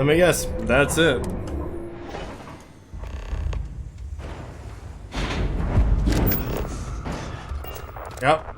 me guess, that's it. Yep.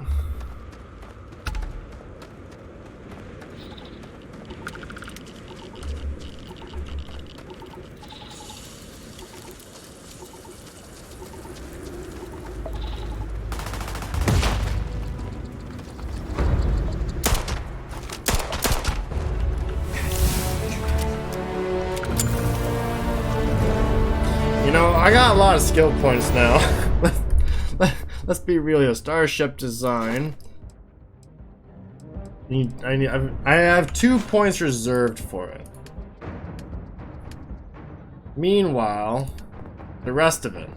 You know, I got a lot of skill points now. Let's be real here. Starship design. I have 2 points reserved for it. Meanwhile, the rest of it.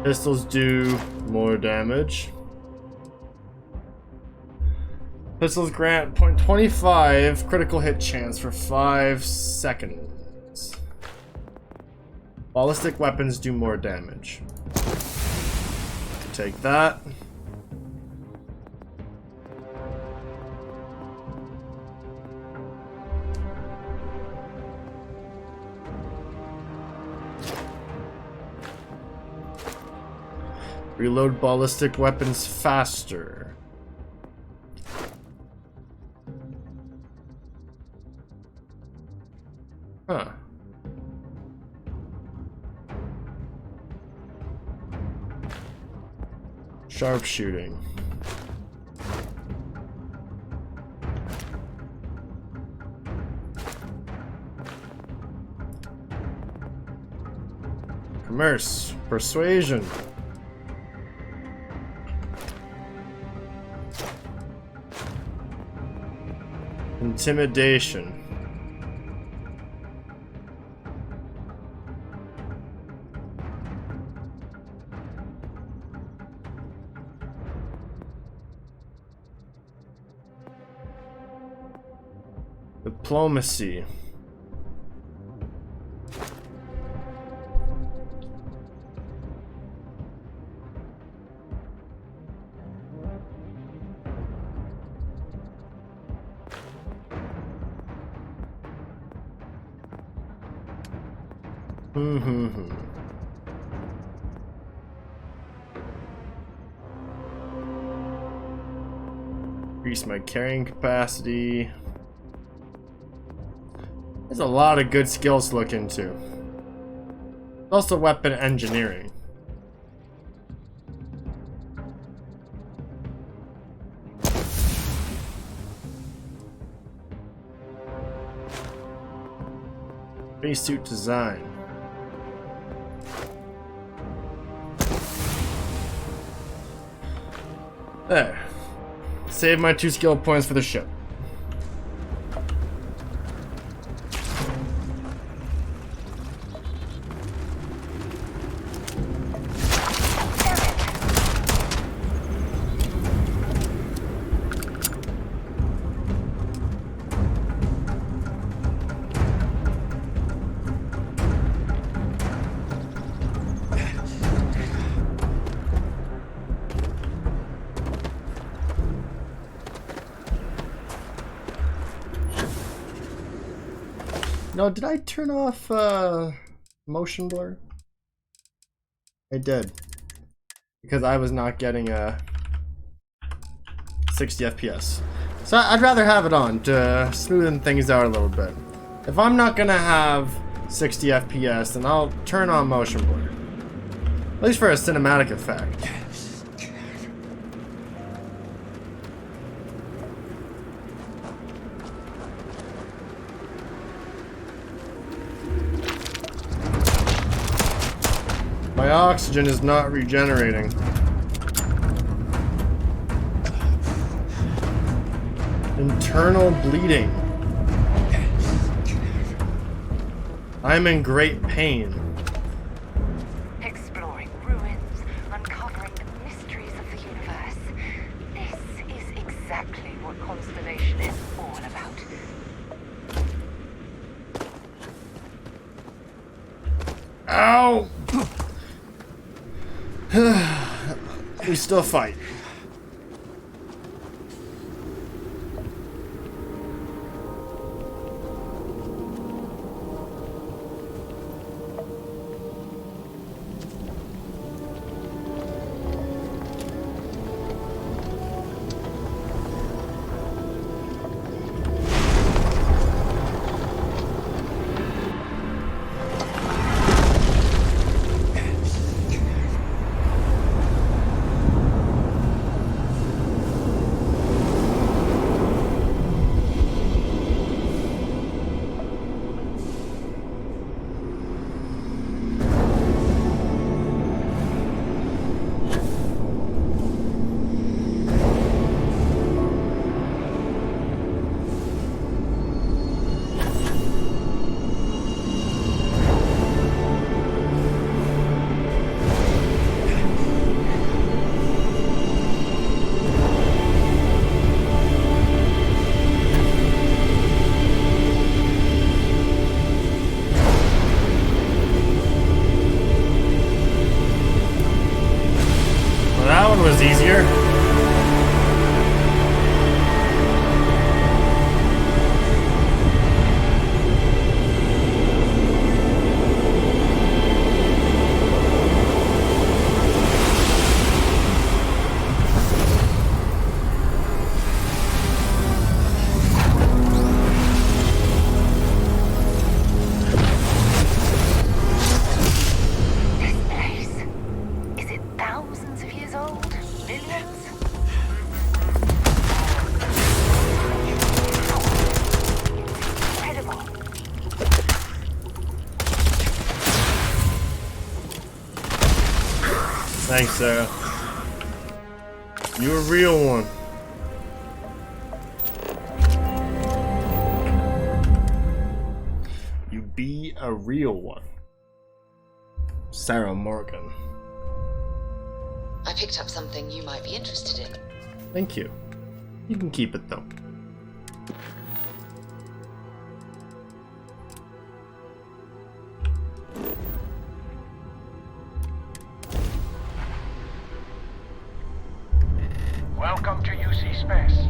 Pistols do more damage. Pistols grant 0.25 critical hit chance for 5 seconds. Ballistic weapons do more damage. Take that. Reload ballistic weapons faster. Huh. Sharpshooting. Commerce. Persuasion. Intimidation. Diplomacy. Increase my carrying capacity. There's a lot of good skills to look into. Also weapon engineering. Spacesuit design. There. Save my 2 skill points for the ship. No, did I turn off motion blur? I did. Because I was not getting 60 FPS. So I'd rather have it on to smoothen things out a little bit. If I'm not gonna have 60 FPS, then I'll turn on motion blur. At least for a cinematic effect. My oxygen is not regenerating. Internal bleeding. I'm in great pain. Exploring ruins, uncovering the mysteries of the universe. This is exactly what Constellation is all about. Ow! We still fight. Thanks, Sarah. You're a real one. You be a real one. Sarah Morgan. I picked up something you might be interested in. Thank you. You can keep it though. Welcome to UC Space.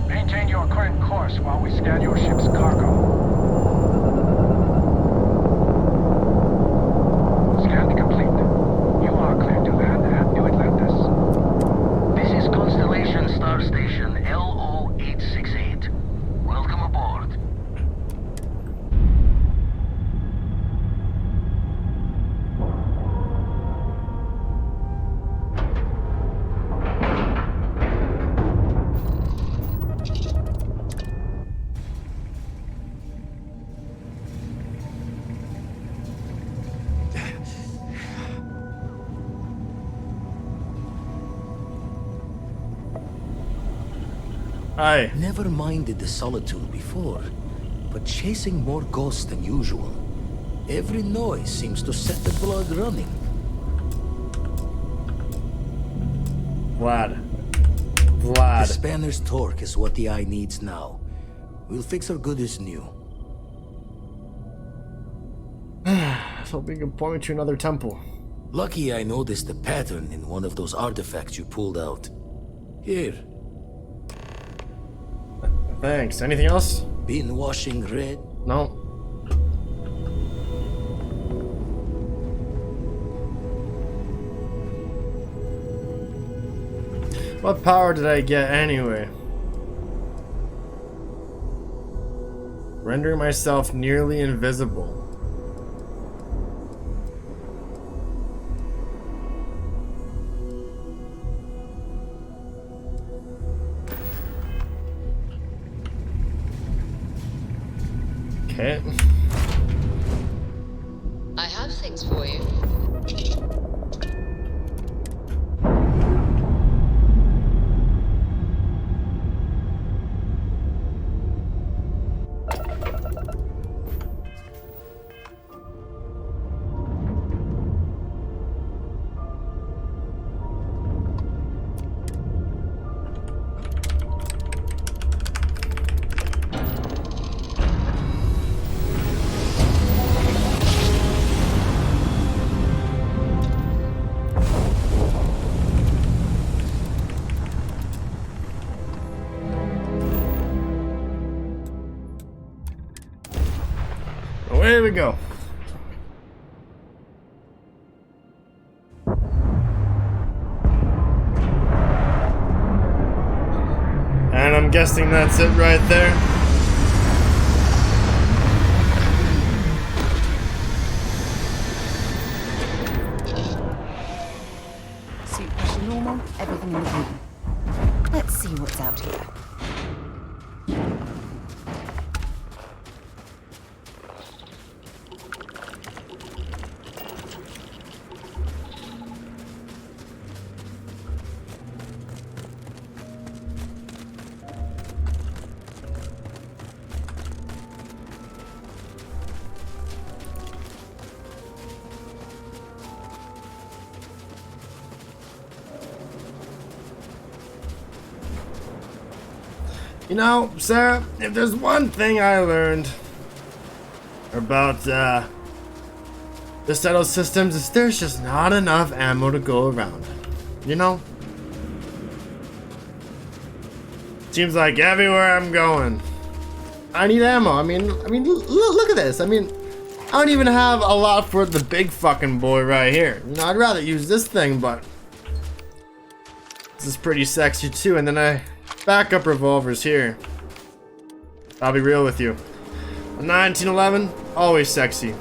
Maintain your current course while we scan your ship's cargo. Scan complete. You are clear to land at New Atlantis. This is Constellation Star Station LO-868. Welcome aboard. Hi. Never minded the solitude before, but chasing more ghosts than usual. Every noise seems to set the blood running. Vlad. The spanner's torque is what the eye needs now. We'll fix her good as new. So we can point me to another temple. Lucky I noticed a pattern in one of those artifacts you pulled out. Here, Thanks. Anything else? been washing red. No. What power did I get anyway? Rendering myself nearly invisible. Okay. I have things for you. Away we go. And I'm guessing that's it right there. Suit pressure normal, everything in the room. Let's see what's out here. You know, Sarah, if there's one thing I learned about the settled systems, is there's just not enough ammo to go around. You know? Seems like everywhere I'm going, I need ammo. I mean, look at this. I mean, I don't even have a lot for the big fucking boy right here. You know, I'd rather use this thing, but this is pretty sexy too. And then backup revolvers here. I'll be real with you. A 1911, always sexy.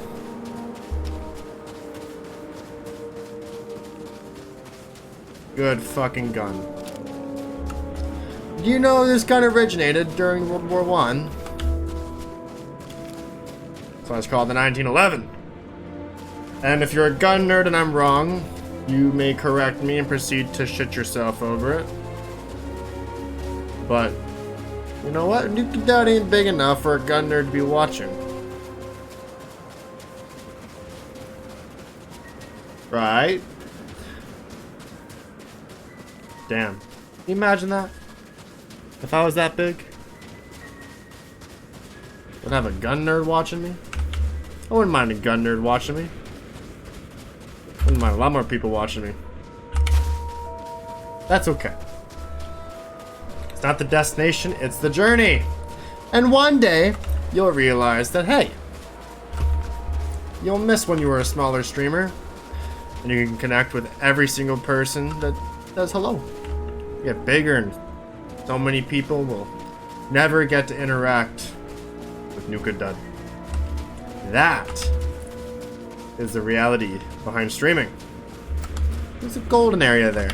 Good fucking gun. Do you know this gun originated during World War I? So it's called the 1911. And if you're a gun nerd and I'm wrong, you may correct me and proceed to shit yourself over it. But, you know what? NukaDud ain't big enough for a gun nerd to be watching. Right? Damn. Can you imagine that? If I was that big? Would I have a gun nerd watching me? I wouldn't mind a gun nerd watching me. Wouldn't mind a lot more people watching me. That's okay. It's not the destination, it's the journey. And one day, you'll realize that, hey, you'll miss when you were a smaller streamer. And you can connect with every single person that says hello. You get bigger and so many people will never get to interact with NukaDud. That is the reality behind streaming. There's a golden area there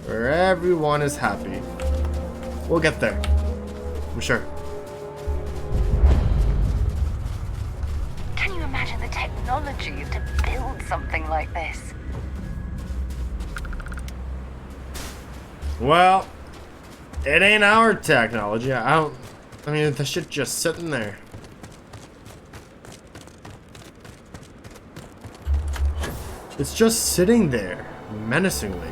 where everyone is happy. We'll get there, I'm sure. Can you imagine the technology to build something like this? Well, it ain't our technology. I mean, the shit just sitting there. It's just sitting there, menacingly.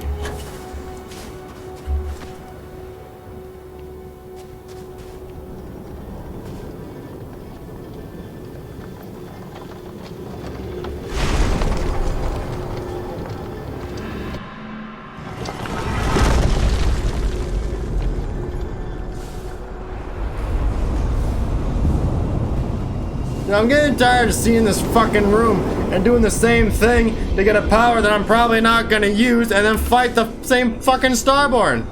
I'm getting tired of seeing this fucking room and doing the same thing to get a power that I'm probably not gonna use and then fight the same fucking Starborn.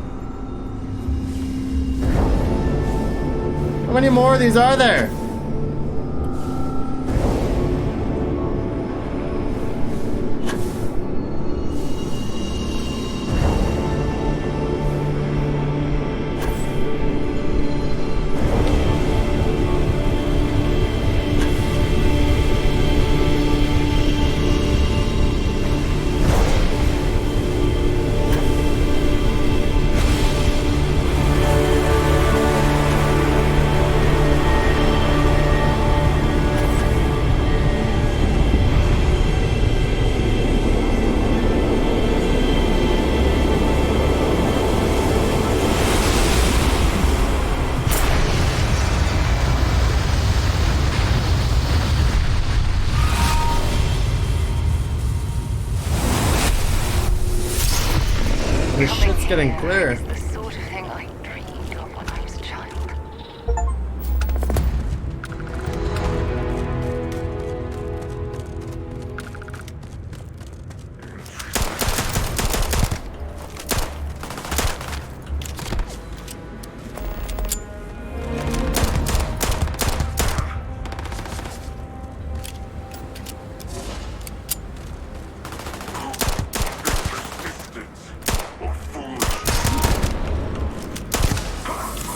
How many more of these are there? This shit's getting clear. It's the sort of thing I dreamed of when I was a child.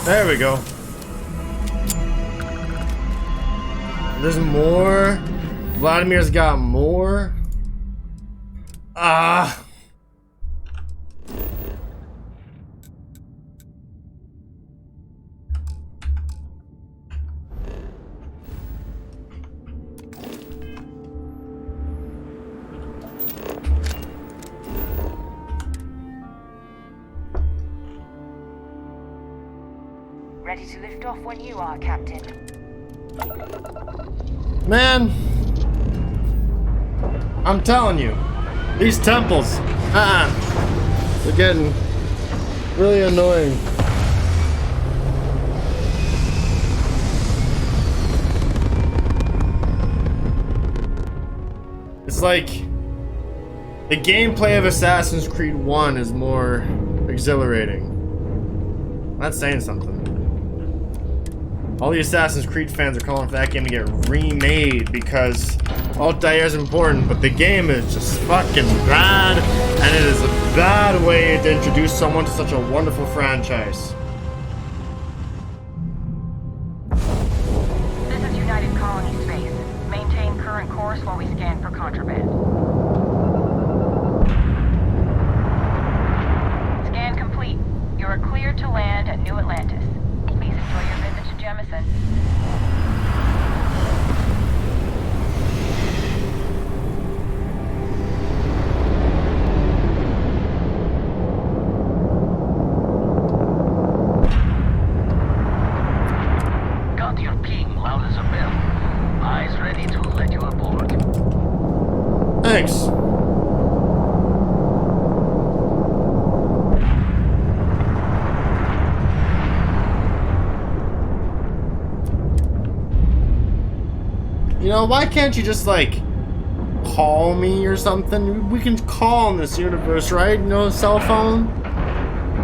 There we go. There's more. Vladimir's got more. Ah. Ready to lift off when you are, Captain. Man, I'm telling you, these temples, they're getting really annoying. It's like the gameplay of Assassin's Creed 1 is more exhilarating. I'm not saying something. All the Assassin's Creed fans are calling for that game to get remade because Altair is important, but the game is just fucking bad, and it is a bad way to introduce someone to such a wonderful franchise. This is United Colony Space. Maintain current course while we scan for contraband. Ethan. Got your ping loud as a bell. Eyes ready to let you aboard. Thanks. You know, why can't you just, like, call me or something? We can call in this universe, right? You know, cell phone?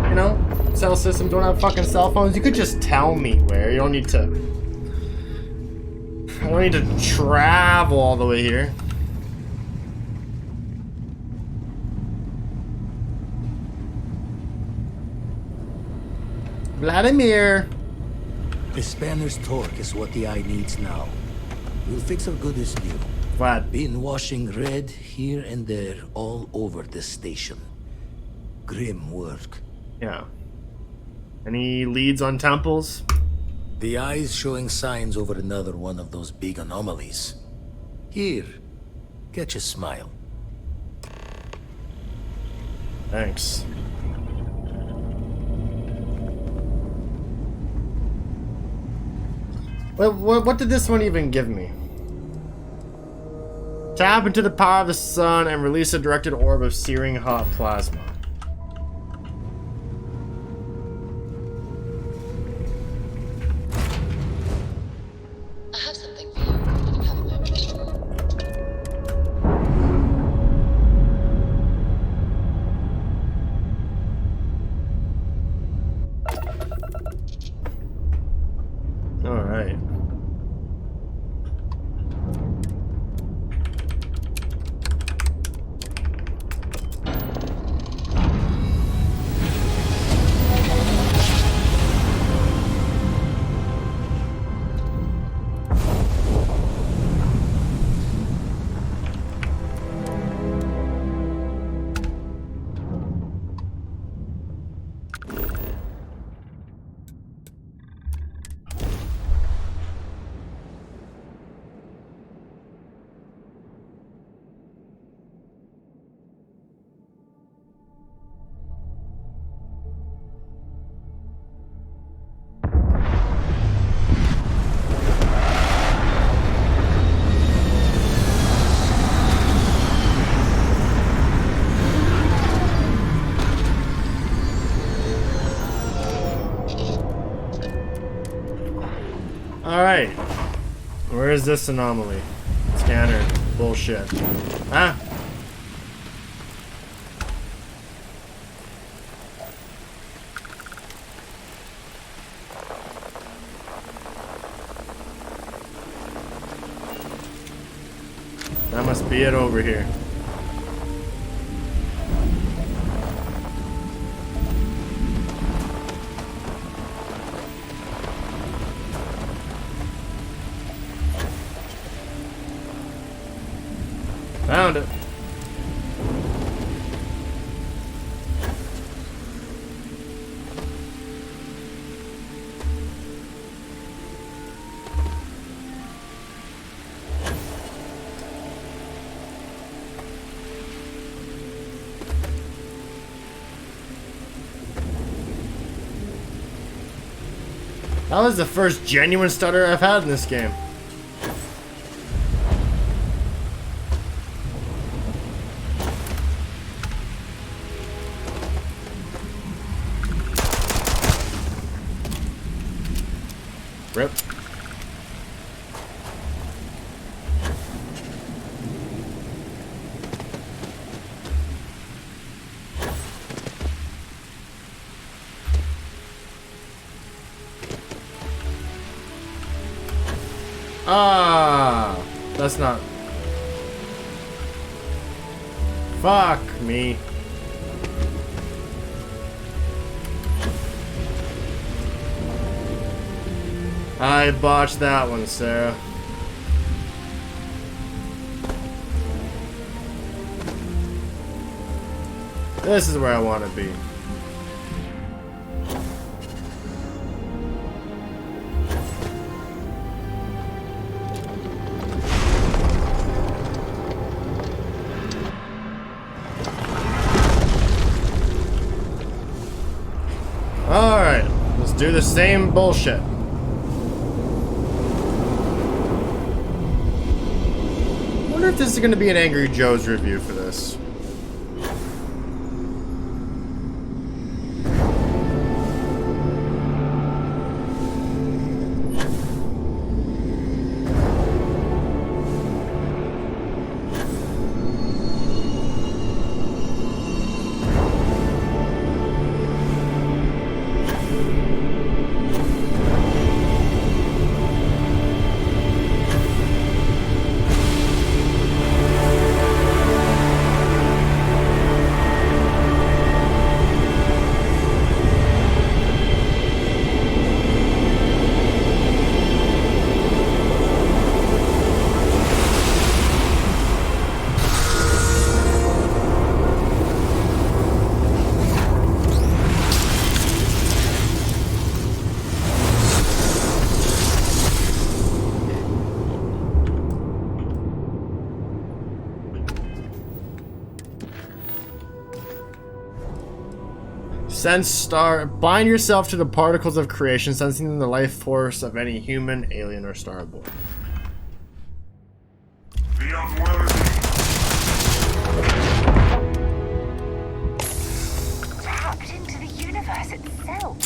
You know? Cell systems don't have fucking cell phones. You could just tell me where. You don't need to... I don't need to travel all the way here. Vladimir! The spanner's torque is what the eye needs now. We'll fix her good as new. Vlad. Been washing red here and there all over the station. Grim work. Yeah. Any leads on temples? The eye's showing signs over another one of those big anomalies. Here, catch a smile. Thanks. What did this one even give me? Tap into the power of the sun and release a directed orb of searing hot plasma. I have something for you, if you have a moment. Alright. Alright. Where is this anomaly? Scanner. Bullshit. Ah! That must be it over here. Found it. That was the first genuine stutter I've had in this game. Rip. Ah, that's not. Fuck me. I botched that one, Sarah. This is where I want to be. do the same bullshit. I wonder if this is going to be an Angry Joe's review for this. Bind yourself to the particles of creation, sensing the life force of any human, alien, or starborn. The unworthy. Tapped into the universe itself.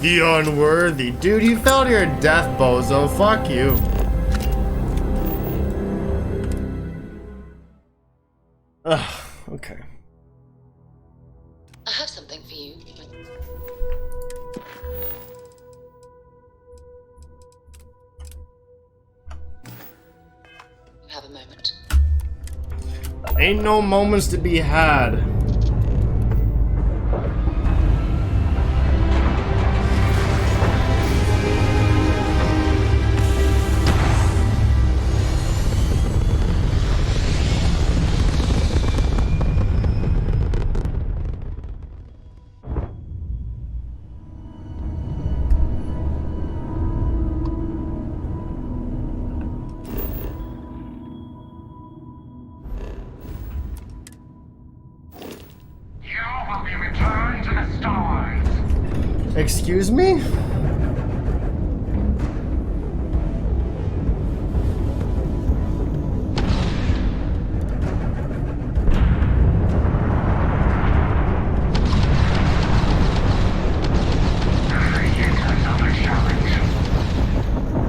The unworthy. Dude, you fell to your death, bozo. Fuck you. Ugh, okay. I have something for you. You have a moment. Ain't no moments to be had. Excuse me?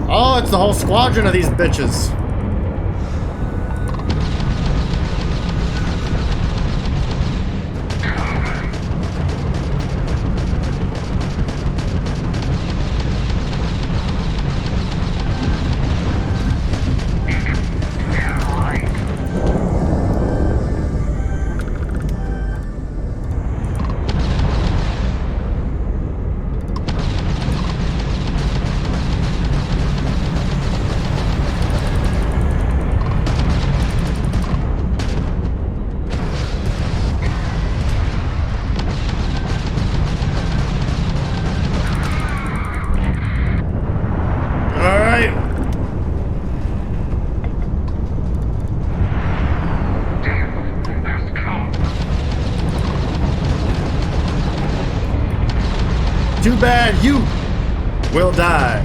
Oh, it's the whole squadron of these bitches. Too bad you will die.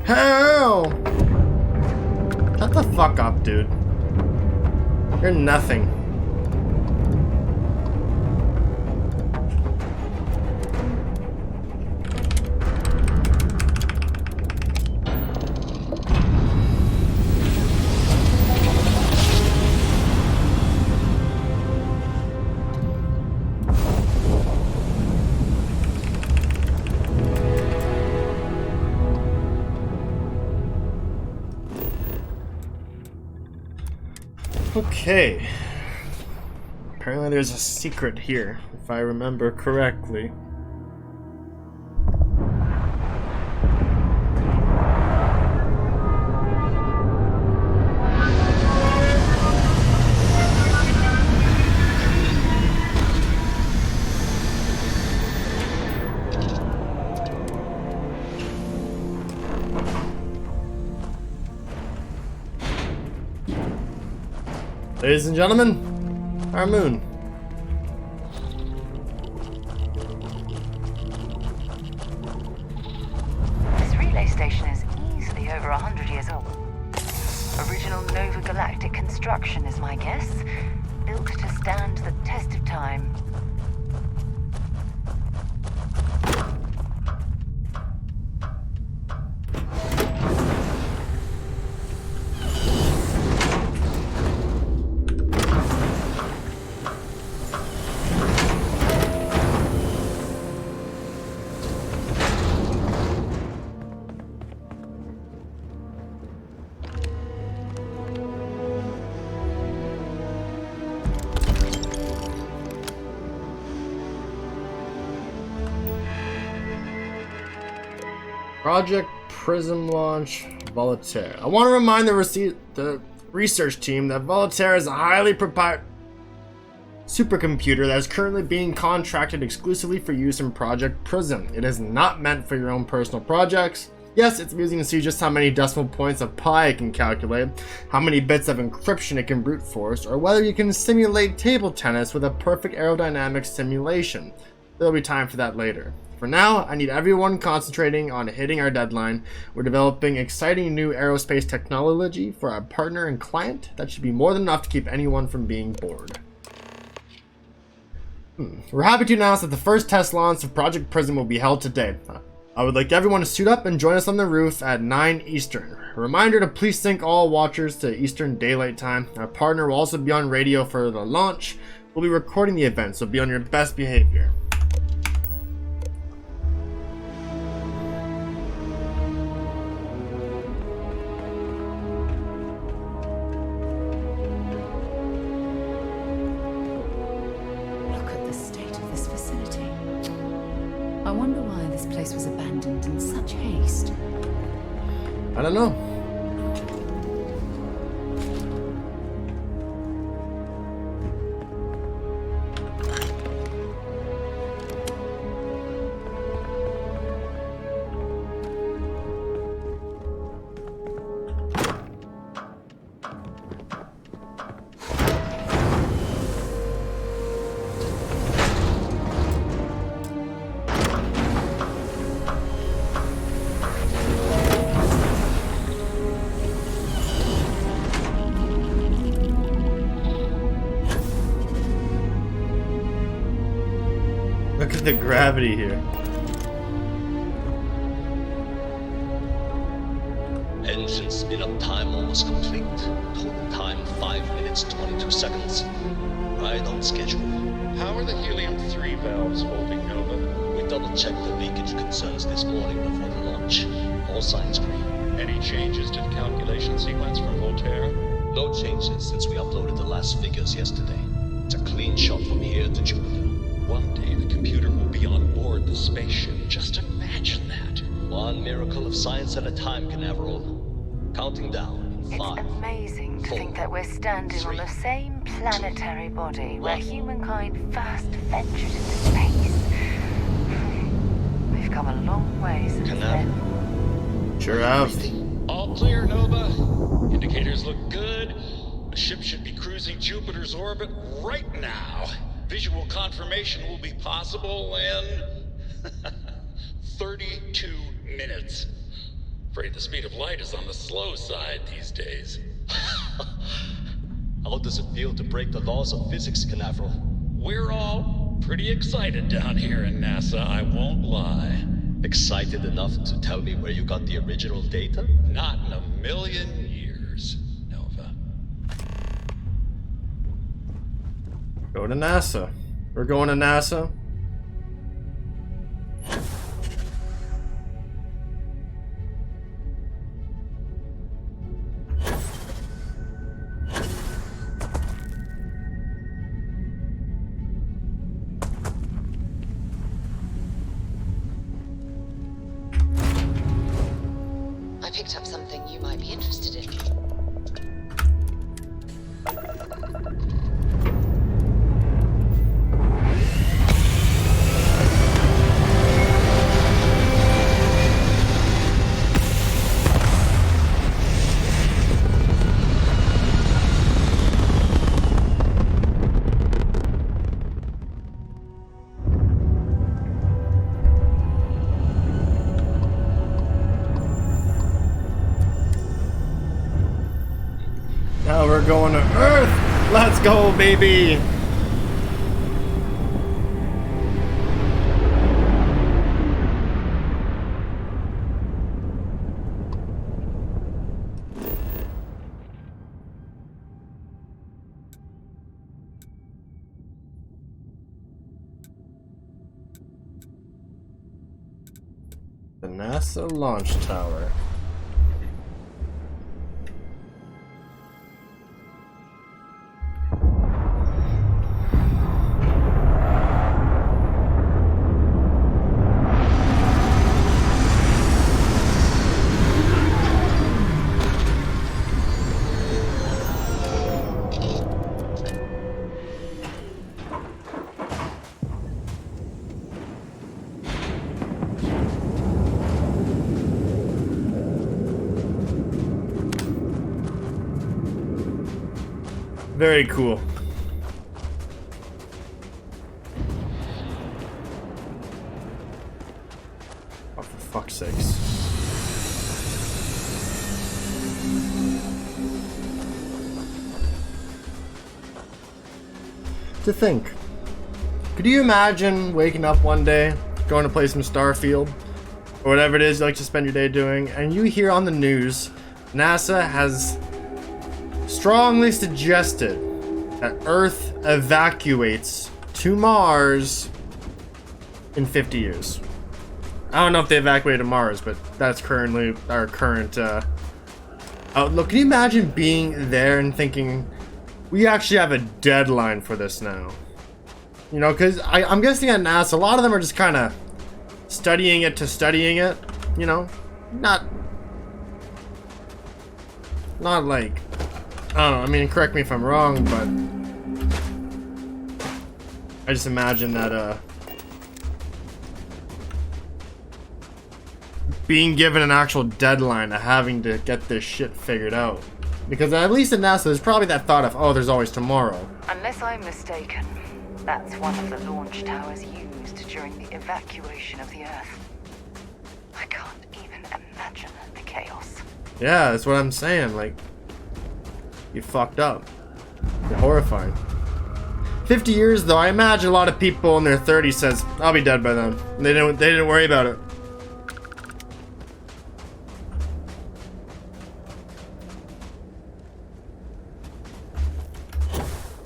Hell! Shut the fuck up, dude. You're nothing. Okay. Apparently there's a secret here, if I remember correctly. Ladies and gentlemen, our moon. This relay station is easily over 100 years old. Original Nova Galactic construction is my guess. Built to stand the test of time. Project Prism launch Voltaire. I want to remind the research team that Voltaire is a highly proprietary supercomputer that is currently being contracted exclusively for use in Project Prism. It is not meant for your own personal projects. Yes, it's amusing to see just how many decimal points of pi it can calculate, how many bits of encryption it can brute force, or whether you can simulate table tennis with a perfect aerodynamic simulation. There'll be time for that later. For now, I need everyone concentrating on hitting our deadline. We're developing exciting new aerospace technology for our partner and client that should be more than enough to keep anyone from being bored. We're happy to announce that the first test launch of Project Prism will be held today. I would like everyone to suit up and join us on the roof at 9 Eastern. A reminder to please sync all watchers to Eastern Daylight Time. Our partner will also be on radio for the launch. We'll be recording the event, so be on your best behavior. Look at the state of this facility. I wonder why this place was abandoned in such haste. I don't know. Look at the gravity here. Engine spin-up time almost complete. Total time 5 minutes 22 seconds. Right on schedule. How are the helium-3 valves holding, Nova? We double-checked the leakage concerns this morning before the launch. All signs green. Any changes to the calculation sequence from Voltaire? No changes since we uploaded the last figures yesterday. It's a clean shot from here to Jupiter. One day the computer will be on board the spaceship. Just imagine that. One miracle of science at a time, Canaveral. Counting down. It's 5. amazing to think that we're standing on the 3, same planetary body where 1. humankind first ventured into space. We've come a long way since then. Sure have. All clear, Nova. Indicators look good. The ship should be cruising Jupiter's orbit right now. Visual confirmation will be possible in 32 minutes. Afraid the speed of light is on the slow side these days. How does it feel to break the laws of physics, Canaveral? We're all pretty excited down here in NASA, I won't lie. Excited enough to tell me where you got the original data? Not in a million years, Nova. Go to NASA. We're going to NASA. I picked up something you might be interested in. Oh, we're going to Earth! Let's go, baby! The NASA launch tower. Very cool. Oh, for fuck's sakes. To think. Could you imagine waking up one day, going to play some Starfield, or whatever it is you like to spend your day doing, and you hear on the news NASA has strongly suggested that Earth evacuates to Mars in 50 years. I don't know if they evacuated Mars, but that's currently our current outlook. Can you imagine being there and thinking, we actually have a deadline for this now? You know, because I'm guessing at NASA, a lot of them are just kind of studying it to studying it, you know? Not like, I don't know, I mean, correct me if I'm wrong, but I just imagine that, being given an actual deadline of having to get this shit figured out. Because at least in NASA, there's probably that thought of, oh, there's always tomorrow. Unless I'm mistaken, that's one of the launch towers used during the evacuation of the Earth. I can't even imagine the chaos. Yeah, that's what I'm saying, like, you fucked up. You're horrifying. 50 years though, I imagine a lot of people in their 30s says, I'll be dead by then. They didn't worry about it.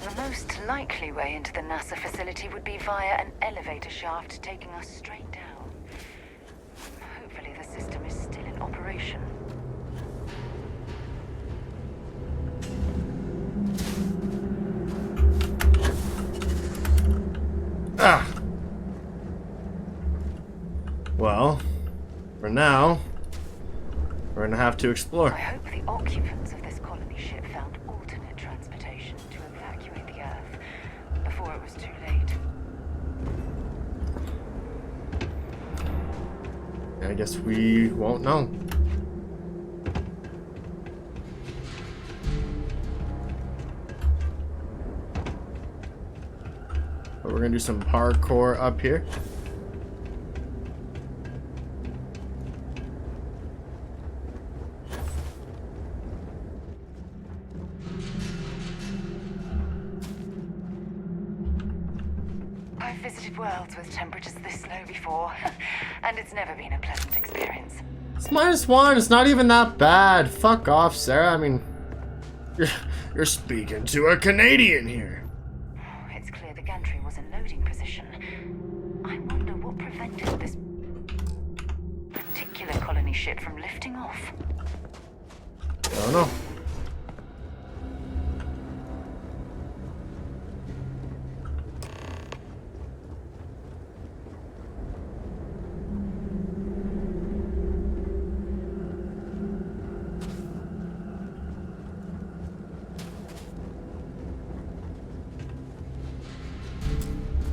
The most likely way into the NASA facility would be via an elevator shaft taking us straight down. Hopefully the system is still in operation. Ah. Well, for now, we're gonna have to explore. I hope the occupants of this colony ship found alternate transportation to evacuate the Earth before it was too late. I guess we won't know. But we're gonna do some parkour up here. I've visited worlds with temperatures this low before, and it's never been a pleasant experience. It's -1. It's not even that bad. Fuck off, Sarah. I mean, you're speaking to a Canadian here. It's clear the gantry was in loading position. I wonder what prevented this particular colony ship from lifting off. I don't know.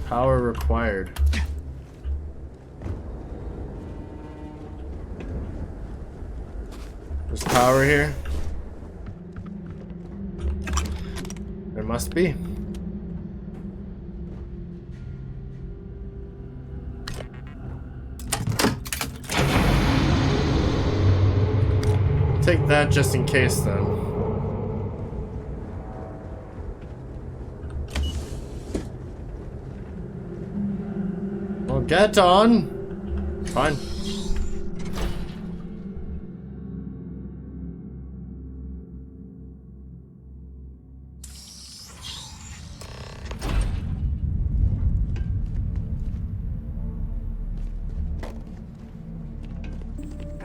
Power required. There's power here. There must be. Take that just in case then. Get on. Fine.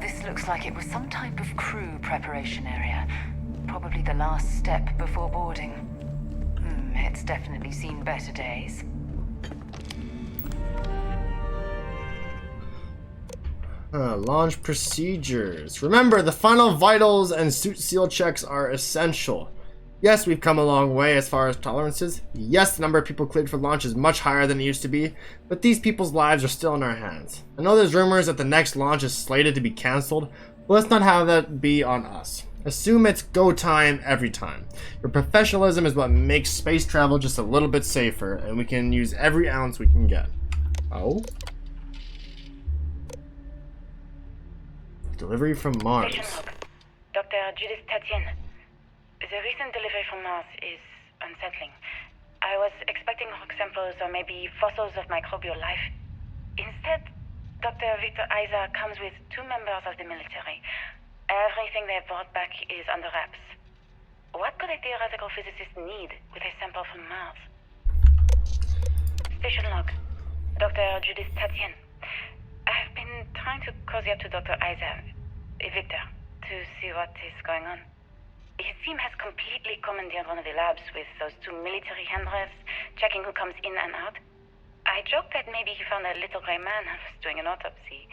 This looks like it was some type of crew preparation area. Probably the last step before boarding. It's definitely seen better days. Launch procedures. Remember, the final vitals and suit seal checks are essential. Yes, we've come a long way as far as tolerances. Yes, the number of people cleared for launch is much higher than it used to be, but these people's lives are still in our hands. I know there's rumors that the next launch is slated to be cancelled, but let's not have that be on us. Assume it's go time every time. Your professionalism is what makes space travel just a little bit safer, and we can use every ounce we can get. Oh? Delivery from Mars. Station log. Dr. Judith Tatienne. The recent delivery from Mars is unsettling. I was expecting rock samples or maybe fossils of microbial life. Instead, Dr. Victor Isa comes with 2 members of the military. Everything they brought back is under wraps. What could a theoretical physicist need with a sample from Mars? Station log. Dr. Judith Tatienne. I've been trying to cozy up to Dr. Isa, Victor, to see what is going on. His team has completely commandeered one of the labs with those 2 military handlers, checking who comes in and out. I joked that maybe he found a little gray man who was doing an autopsy,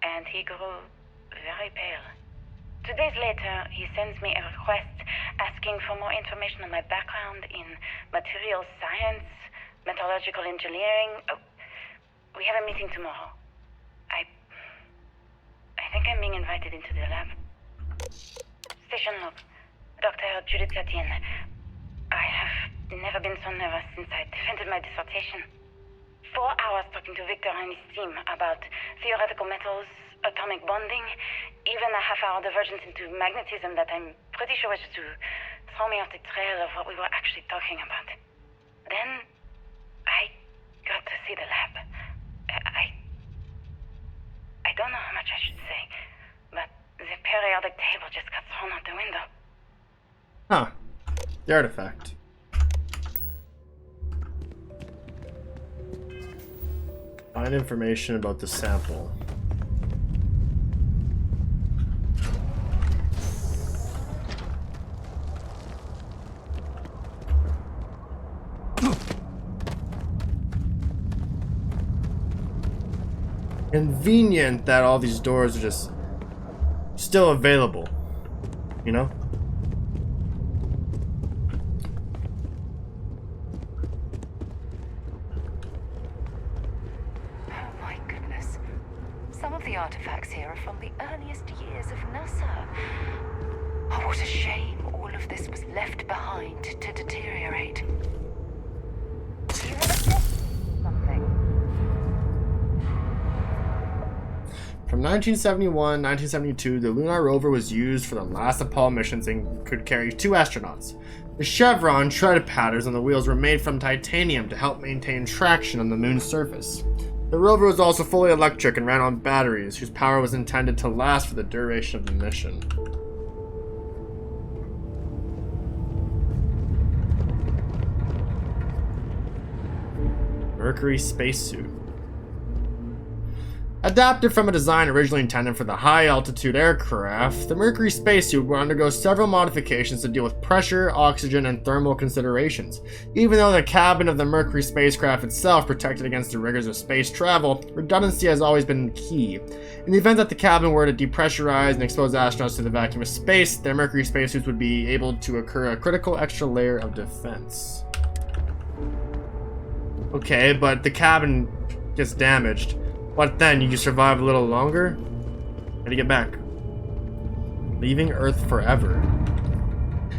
and he grew very pale. 2 days later, he sends me a request asking for more information on my background in materials science, metallurgical engineering. Oh, we have a meeting tomorrow. I think I'm being invited into the lab. Station log. Dr. Judith Tatienne. I have never been so nervous since I defended my dissertation. 4 hours talking to Victor and his team about theoretical metals, atomic bonding, even a half-hour divergence into magnetism that I'm pretty sure was to throw me off the trail of what we were actually talking about. Then, I got to see the lab. I don't know how much I should say, but the periodic table just got thrown out the window. Huh. The artifact. Find information about the sample. Convenient that all these doors are just still available, you know? Oh my goodness. Some of the artifacts here are from the earliest years of NASA. Oh, what a shame all of this was left behind to deteriorate. Do you want to say something? From 1971-1972, the lunar rover was used for the last Apollo missions and could carry 2 astronauts. The chevron tread patterns on the wheels were made from titanium to help maintain traction on the moon's surface. The rover was also fully electric and ran on batteries, whose power was intended to last for the duration of the mission. Mercury spacesuit. Adapted from a design originally intended for the high-altitude aircraft, the Mercury spacesuit would undergo several modifications to deal with pressure, oxygen, and thermal considerations. Even though the cabin of the Mercury spacecraft itself protected against the rigors of space travel, redundancy has always been key. In the event that the cabin were to depressurize and expose astronauts to the vacuum of space, their Mercury spacesuits would be able to occur a critical extra layer of defense. Okay, but the cabin gets damaged. What then? You can survive a little longer? How do you get back? Leaving Earth forever.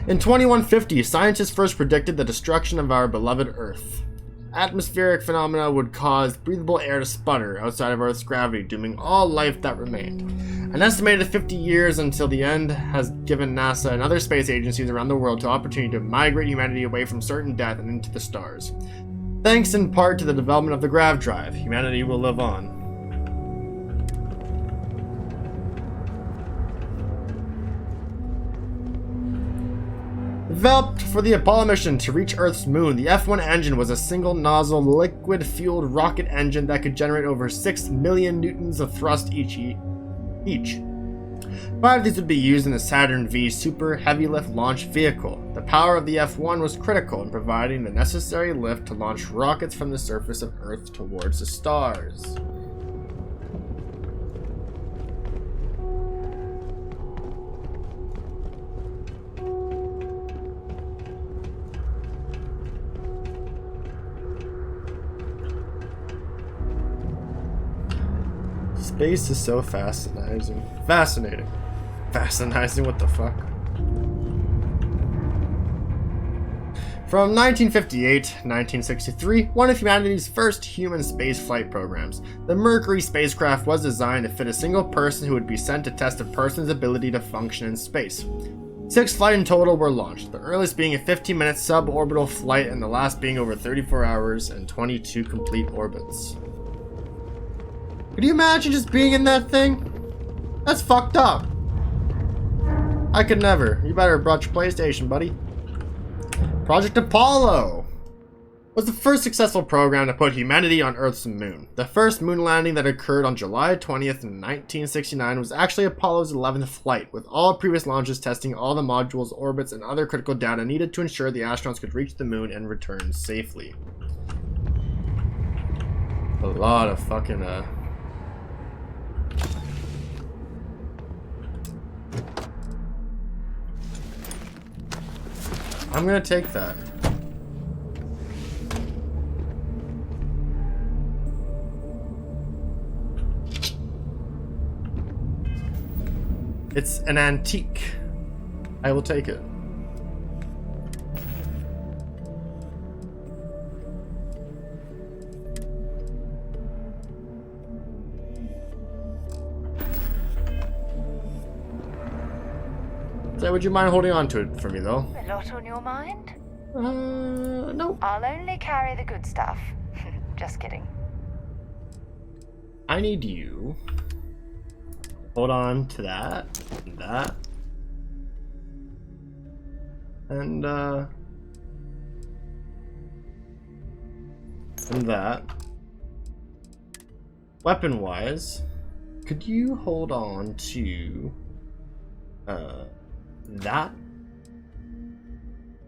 In 2150, scientists first predicted the destruction of our beloved Earth. Atmospheric phenomena would cause breathable air to sputter outside of Earth's gravity, dooming all life that remained. An estimated 50 years until the end has given NASA and other space agencies around the world the opportunity to migrate humanity away from certain death and into the stars. Thanks in part to the development of the grav drive, humanity will live on. Developed for the Apollo mission to reach Earth's moon, the F1 engine was a single-nozzle, liquid-fueled rocket engine that could generate over 6 million newtons of thrust each. 5 of these would be used in the Saturn V Super Heavy Lift launch vehicle. The power of the F1 was critical in providing the necessary lift to launch rockets from the surface of Earth towards the stars. Space is so fascinating. Fascinating, what the fuck? From 1958 to 1963, one of humanity's first human spaceflight programs, the Mercury spacecraft was designed to fit a single person who would be sent to test a person's ability to function in space. 6 flights in total were launched, the earliest being a 15-minute suborbital flight and the last being over 34 hours and 22 complete orbits. Could you imagine just being in that thing? That's fucked up. I could never. You better have brought your PlayStation, buddy. Project Apollo was the first successful program to put humanity on Earth's moon. The first moon landing that occurred on July 20th, 1969 was actually Apollo's 11th flight, with all previous launches testing all the modules, orbits, and other critical data needed to ensure the astronauts could reach the moon and return safely. A lot of fucking, I'm gonna take that. It's an antique. I will take it. So would you mind holding on to it for me, though? A lot on your mind? No. I'll only carry the good stuff. Just kidding. I need you. Hold on to that. And that. And that. Weapon-wise, could you hold on to that,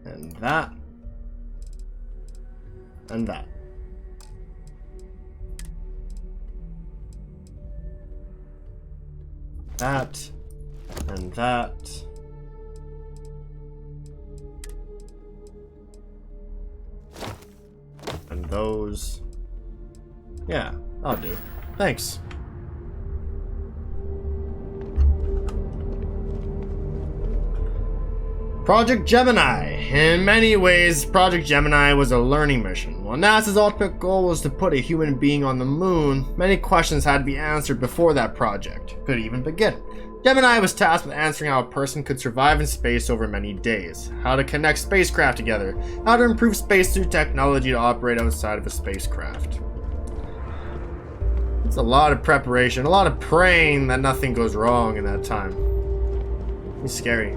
and that, and that. That, and that. And those. Yeah, I'll do. Thanks. Project Gemini. In many ways, Project Gemini was a learning mission. While NASA's ultimate goal was to put a human being on the moon, many questions had to be answered before that project could even begin. Gemini was tasked with answering how a person could survive in space over many days, how to connect spacecraft together, how to improve spacesuit technology to operate outside of a spacecraft. It's a lot of preparation, a lot of praying that nothing goes wrong in that time. It's scary.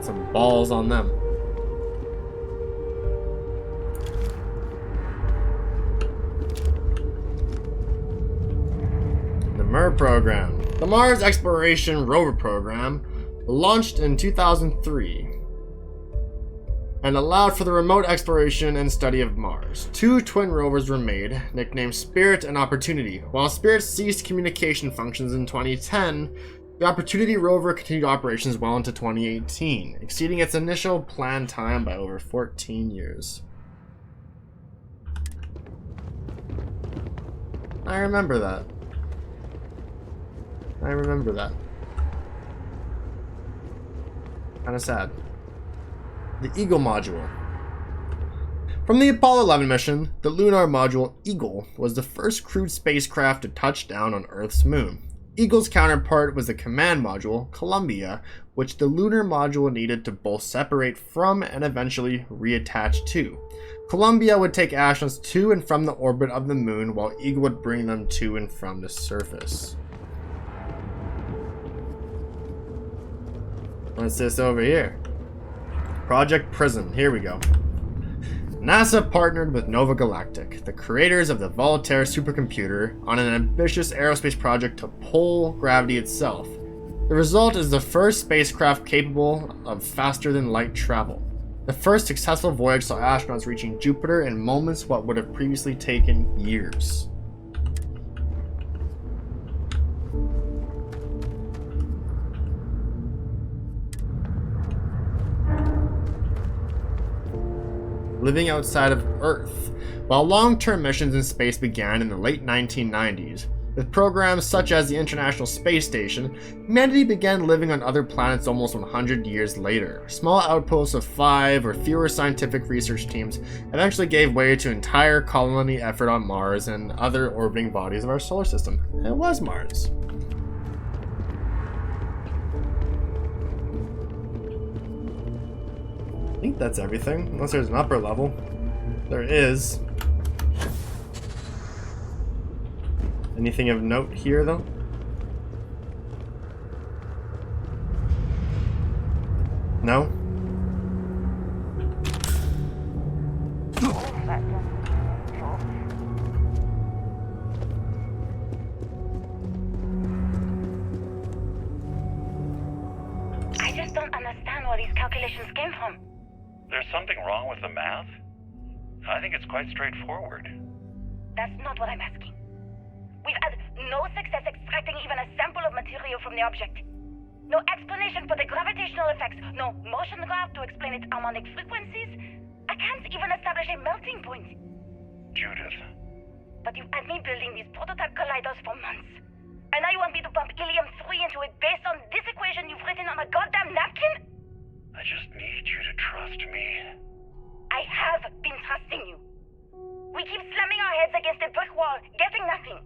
Some balls on them. The MER program. The Mars Exploration Rover program launched in 2003 and allowed for the remote exploration and study of Mars. 2 twin rovers were made, nicknamed Spirit and Opportunity. While Spirit ceased communication functions in 2010, the Opportunity rover continued operations well into 2018, exceeding its initial planned time by over 14 years. I remember that. Kinda sad. The Eagle module. From the Apollo 11 mission, the lunar module Eagle was the first crewed spacecraft to touch down on Earth's moon. Eagle's counterpart was the command module, Columbia, which the lunar module needed to both separate from and eventually reattach to. Columbia would take astronauts to and from the orbit of the moon, while Eagle would bring them to and from the surface. What's this over here? Project Prism. Here we go. NASA partnered with Nova Galactic, the creators of the Voltaire supercomputer, on an ambitious aerospace project to pull gravity itself. The result is the first spacecraft capable of faster-than-light travel. The first successful voyage saw astronauts reaching Jupiter in moments what would have previously taken years. Living outside of Earth. While long-term missions in space began in the late 1990s, with programs such as the International Space Station, humanity began living on other planets almost 100 years later. Small outposts of 5 or fewer scientific research teams eventually gave way to entire colony effort on Mars and other orbiting bodies of our solar system. It was Mars. I think that's everything, unless there's an upper level. There is. Anything of note here, though? No? I just don't understand where these calculations came from. There's something wrong with the math? I think it's quite straightforward. That's not what I'm asking. We've had no success extracting even a sample of material from the object. No explanation for the gravitational effects, no motion graph to explain its harmonic frequencies. I can't even establish a melting point. Judith. But you've had me building these prototype colliders for months. And now you want me to pump helium-3 into it based on this equation you've written on a goddamn napkin? I just need you to trust me. I have been trusting you. We keep slamming our heads against a brick wall, getting nothing.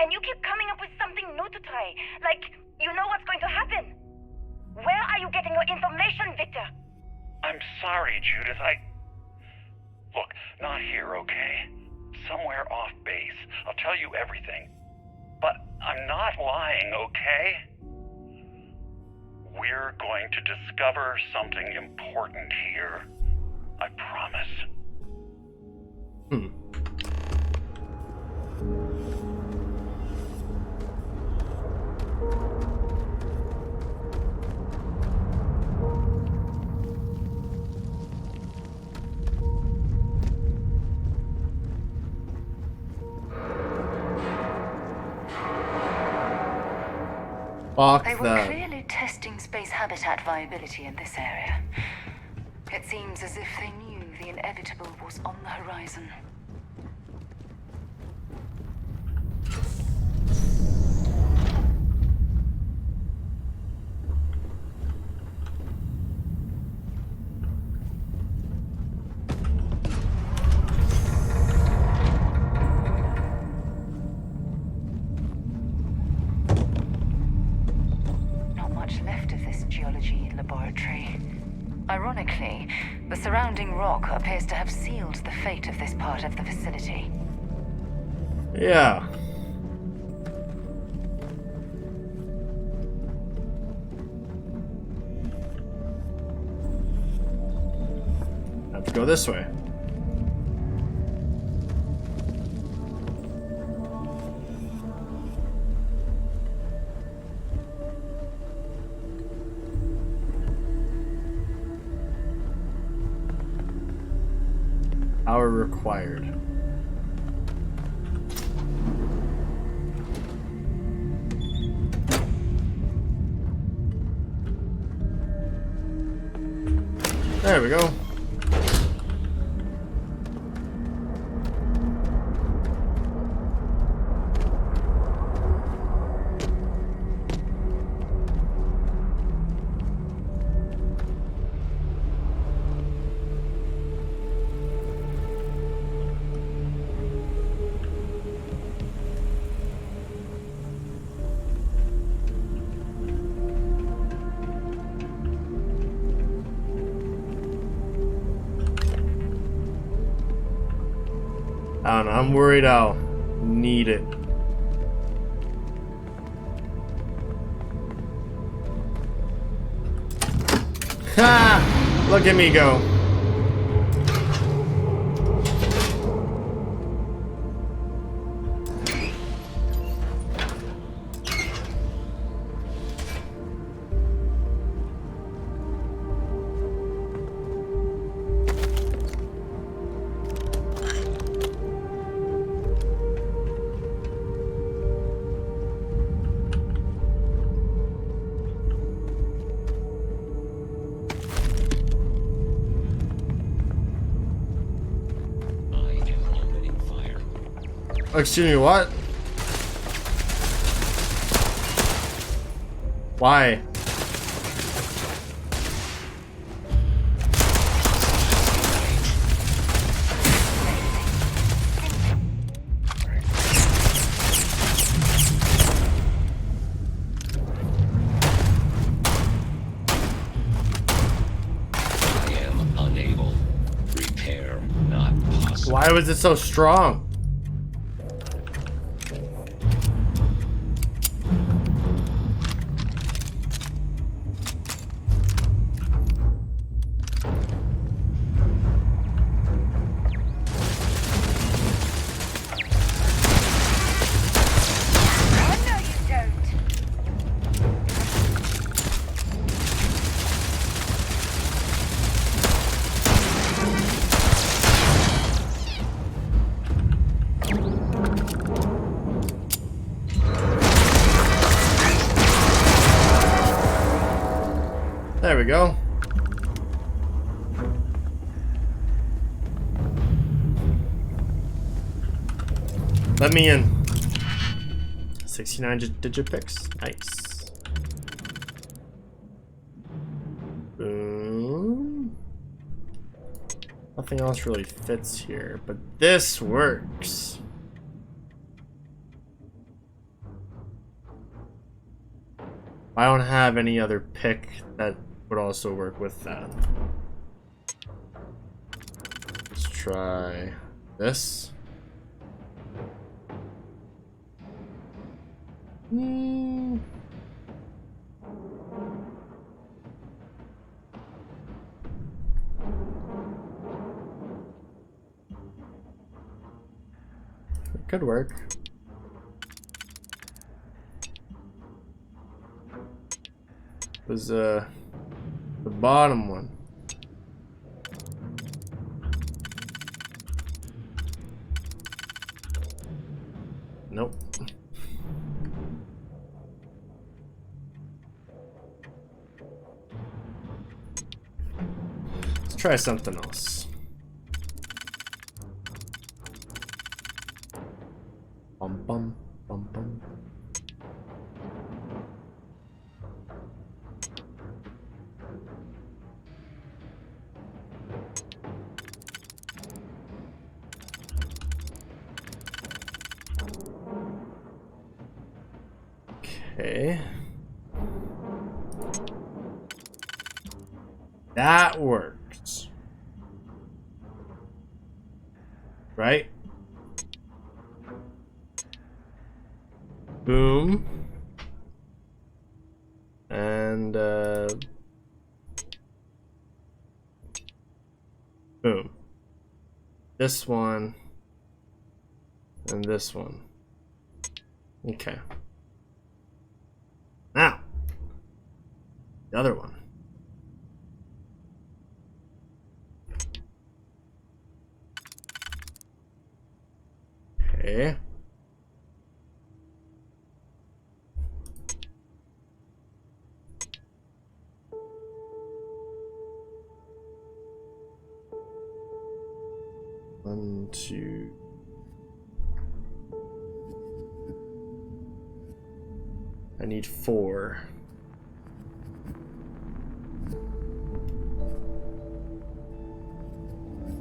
And you keep coming up with something new to try. Like, you know what's going to happen. Where are you getting your information, Victor? I'm sorry, Judith. Look, not here, okay? Somewhere off base. I'll tell you everything. But I'm not lying, okay? We're going to discover something important here. I promise. They were clearly testing space habitat viability in this area. It seems as if they knew the inevitable was on the horizon. Ironically, the surrounding rock appears to have sealed the fate of this part of the facility. Yeah. Have to go this way. Power required. There we go. I don't know. I'm worried I'll need it. Ha! Look at me go. Excuse me, what? Why? I am unable. Repair not possible. Why was it so strong? There we go. Let me in. 69 digit picks. Nice. Boom. Nothing else really fits here, but this works. I don't have any other pick that would also work with that. Let's try this. It could work. Was the bottom one. Nope. Let's try something else. Bum bum bum bum. Okay. That works. Right? Boom. And boom. This one and this one. Okay. Now, the other one. Okay. One, two. I need 4.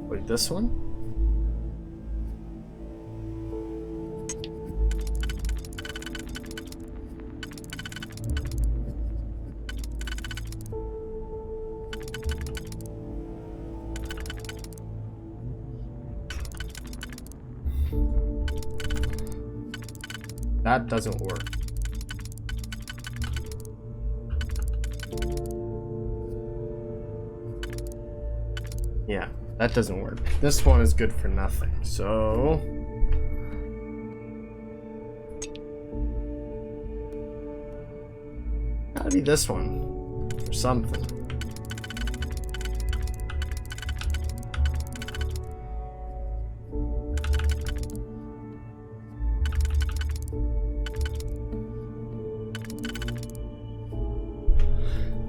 Wait, this one? That doesn't work. Yeah, that doesn't work. This one is good for nothing, so... Gotta be this one. Or something.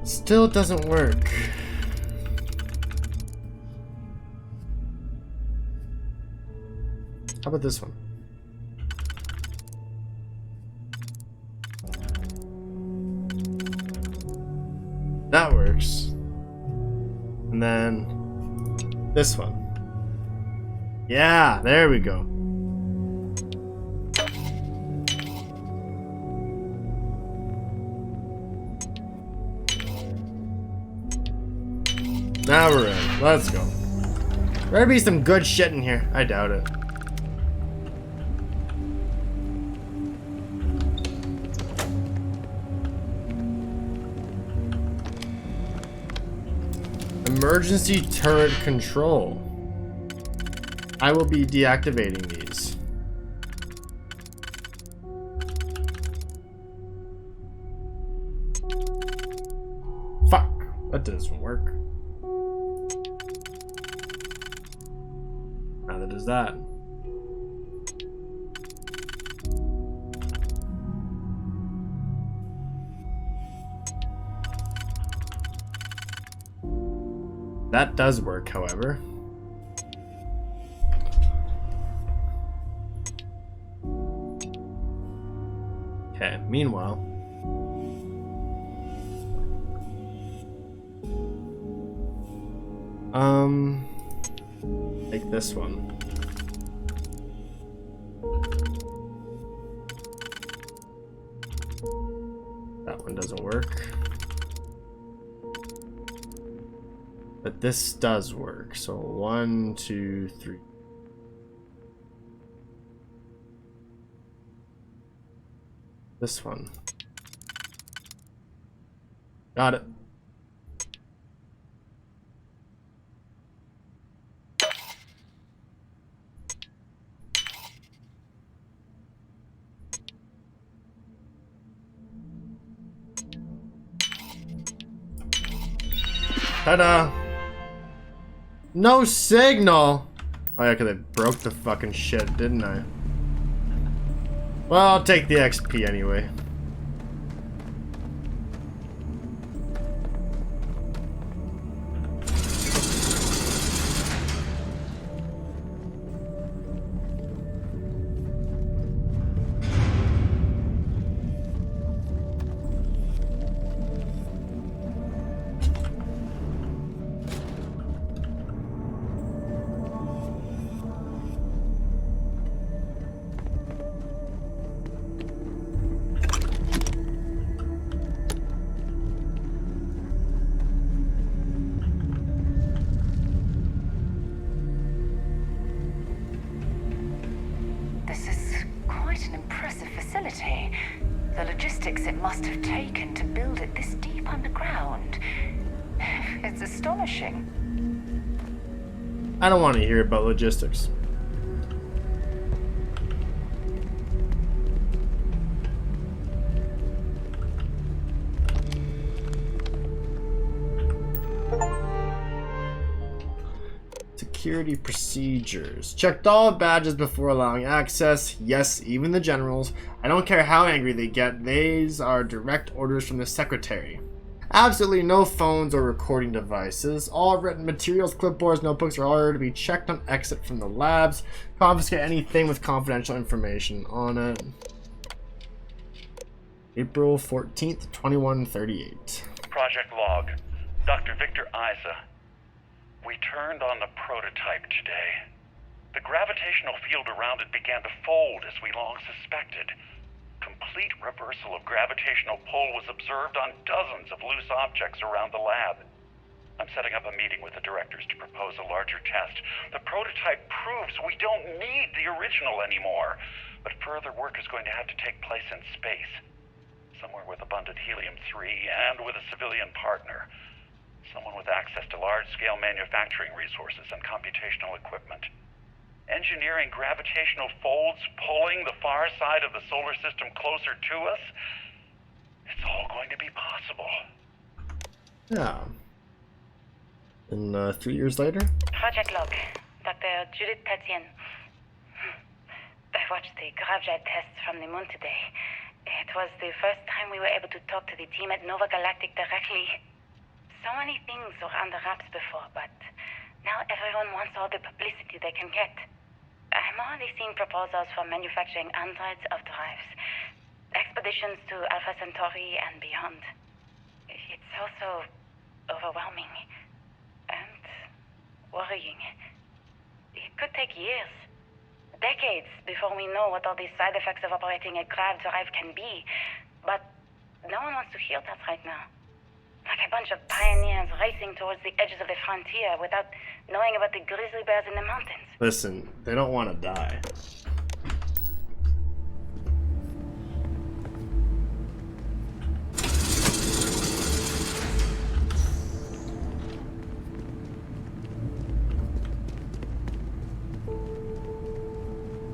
Still doesn't work. How about this one? That works. And then this one. Yeah, there we go. Now we're in. Let's go. Better be some good shit in here. I doubt it. Emergency turret control. I will be deactivating these. Fuck. That doesn't work. Neither does that. That does work, however. Okay, meanwhile. Like this one. That one doesn't work. But this does work. So 1, 2, 3. This one. Got it. Ta-da! No signal! Oh yeah, 'cause I broke the fucking shit, didn't I? Well, I'll take the XP anyway. The logistics it must have taken to build it this deep underground. It's astonishing. I don't want to hear about logistics. Security procedures. Checked all badges before allowing access. Yes, even the generals. I don't care how angry they get. These are direct orders from the secretary. Absolutely no phones or recording devices. All written materials, clipboards, notebooks are all to be checked on exit from the labs. Confiscate anything with confidential information on it. April 14th, 2138. Project log. Dr. Victor Isa. We turned on the prototype today. The gravitational field around it began to fold as we long suspected. Complete reversal of gravitational pull was observed on dozens of loose objects around the lab. I'm setting up a meeting with the directors to propose a larger test. The prototype proves we don't need the original anymore, but further work is going to have to take place in space. Somewhere with abundant helium-3 and with a civilian partner. Someone with access to large-scale manufacturing resources and computational equipment. Engineering gravitational folds pulling the far side of the solar system closer to us. It's all going to be possible. Yeah. And 3 years later? Project log. Dr. Judith Tatian. I watched the gravjet tests from the moon today. It was the first time we were able to talk to the team at Nova Galactic directly. So many things were under wraps before, but now everyone wants all the publicity they can get. I'm already seeing proposals for manufacturing androids of drives, expeditions to Alpha Centauri and beyond. It's also overwhelming and worrying. It could take years, decades, before we know what all these side effects of operating a grav drive can be. But no one wants to hear that right now. Like a bunch of pioneers racing towards the edges of the frontier without knowing about the grizzly bears in the mountains. Listen, they don't want to die.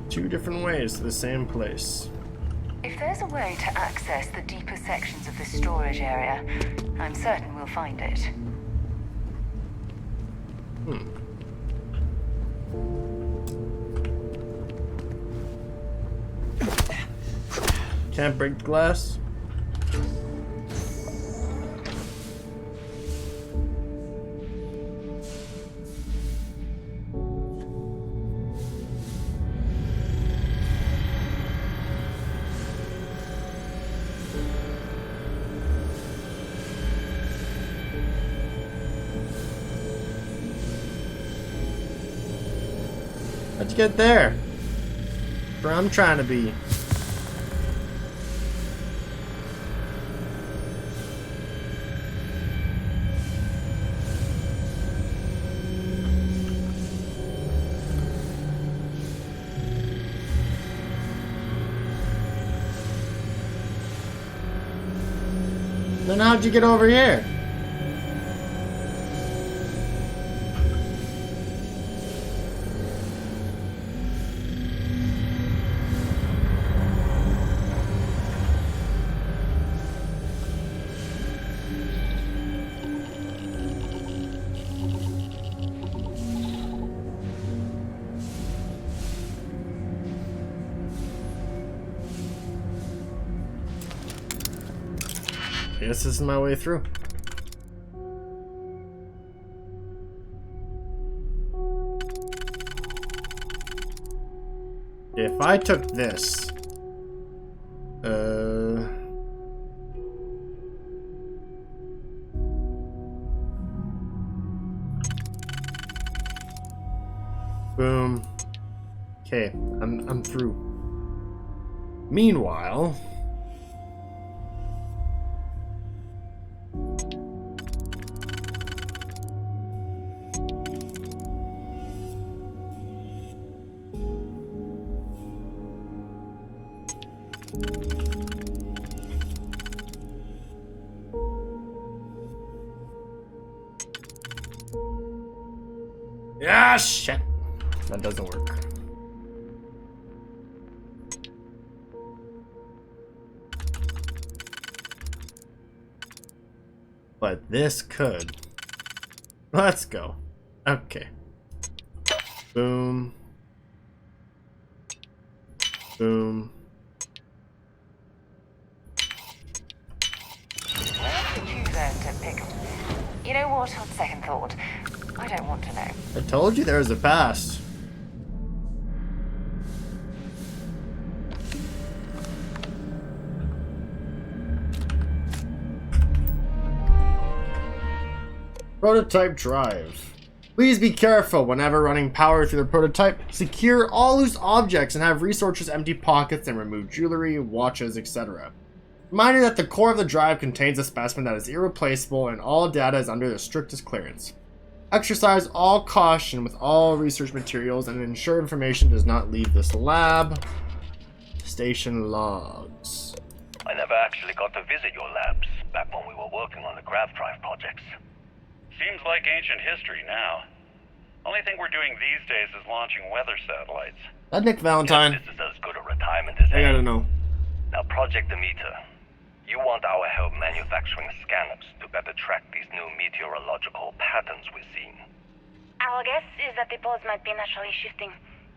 Two different ways to the same place. If there's a way to access the deeper sections of this storage area, I'm certain we'll find it. Can't break the glass? How'd you get there? Where I'm trying to be. Then how'd you get over here? I guess this is my way through. If I took this, boom. Okay, I'm through. Meanwhile, ah, shit. That doesn't work. But this could. Let's go. Okay. Boom. Boom. Where did you learn to pick? You know what? On second thought, I don't want to know. I told you there was a past. Prototype drive. Please be careful whenever running power through the prototype. Secure all loose objects and have resources empty pockets and remove jewelry, watches, etc. Reminder that the core of the drive contains a specimen that is irreplaceable and all data is under the strictest clearance. Exercise all caution with all research materials and ensure information does not leave this lab. Station logs. I never actually got to visit your labs back when we were working on the grav drive projects. Seems like ancient history now. Only thing we're doing these days is launching weather satellites. That Nick Valentine. This is as good a retirement as I any. gotta know. Now, Project Demeter. You want our help manufacturing scanners to better track these new meteorological patterns we're seeing. Our guess is that the poles might be naturally shifting,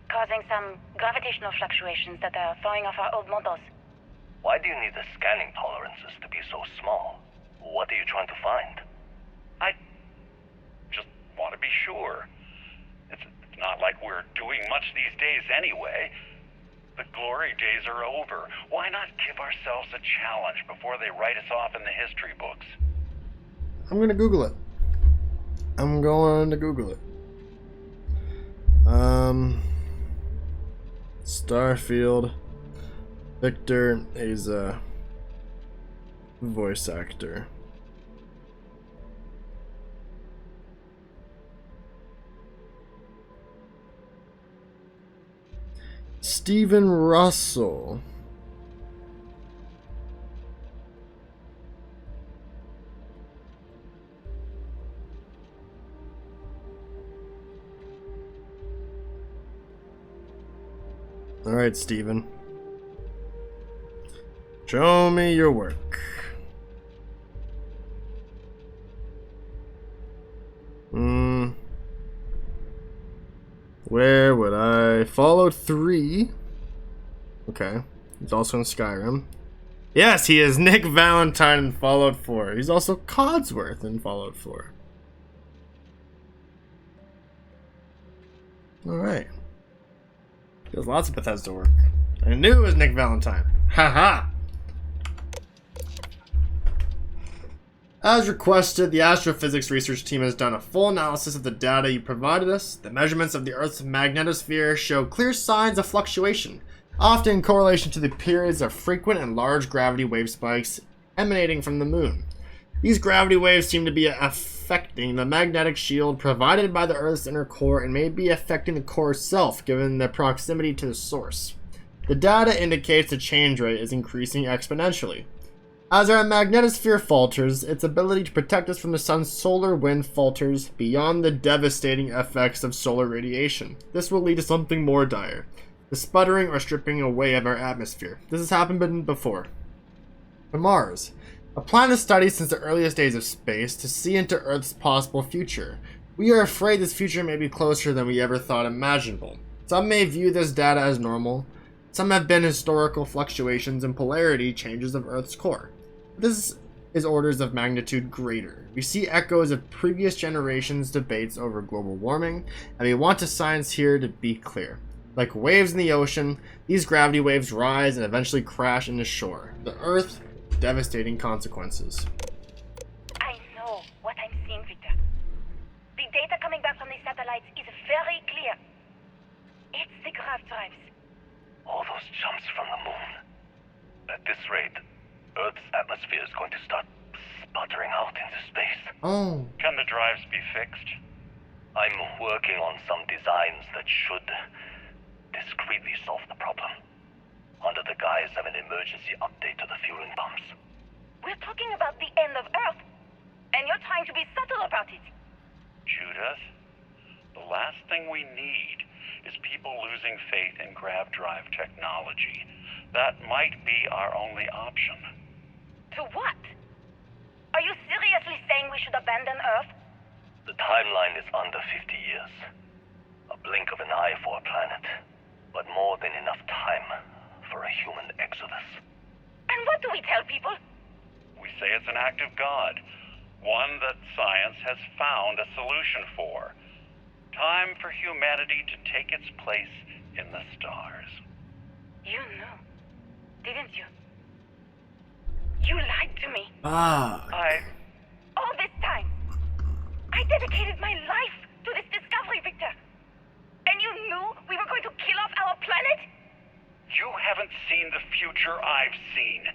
causing some gravitational fluctuations that are throwing off our old models. Why do you need the scanning tolerances to be so small? What are you trying to find? I just want to be sure. It's not like we're doing much these days anyway. The glory days are over. Why not give ourselves a challenge before they write us off in the history books? I'm gonna Google it. I'm going to Google it. Starfield. Victor is a voice actor. Steven Russell. All right, Steven. Show me your work. Where would I? Fallout 3. Okay. He's also in Skyrim. Yes, he is Nick Valentine in Fallout 4. He's also Codsworth in Fallout 4. Alright. He does lots of Bethesda work. I knew it was Nick Valentine. Haha! As requested, the astrophysics research team has done a full analysis of the data you provided us. The measurements of the Earth's magnetosphere show clear signs of fluctuation, often in correlation to the periods of frequent and large gravity wave spikes emanating from the moon. These gravity waves seem to be affecting the magnetic shield provided by the Earth's inner core and may be affecting the core itself given the proximity to the source. The data indicates the change rate is increasing exponentially. As our magnetosphere falters, its ability to protect us from the sun's solar wind falters beyond the devastating effects of solar radiation. This will lead to something more dire, the sputtering or stripping away of our atmosphere. This has happened before. For Mars, a planet studied since the earliest days of space to see into Earth's possible future. We are afraid this future may be closer than we ever thought imaginable. Some may view this data as normal. Some have been historical fluctuations in polarity changes of Earth's core. This is orders of magnitude greater. We see echoes of previous generations' debates over global warming, and we want the science here to be clear. Like waves in the ocean, these gravity waves rise and eventually crash into shore. The Earth, devastating consequences. I know what I'm seeing, Victor. The data coming back from the satellites is very clear. It's the grav drives. All those jumps from the moon. At this rate, Earth's atmosphere is going to start sputtering out into space. Oh. Can the drives be fixed? I'm working on some designs that should discreetly solve the problem, under the guise of an emergency update to the fueling pumps. We're talking about the end of Earth, and you're trying to be subtle about it. Judith, the last thing we need is people losing faith in grav drive technology. That might be our only option. To what? Are you seriously saying we should abandon Earth? The timeline is under 50 years. A blink of an eye for a planet, but more than enough time for a human exodus. And what do we tell people? We say it's an act of God, one that science has found a solution for. Time for humanity to take its place in the stars. You knew, didn't you? You lied to me. Ah. All this time, I dedicated my life to this discovery, Victor. And you knew we were going to kill off our planet? You haven't seen the future I've seen.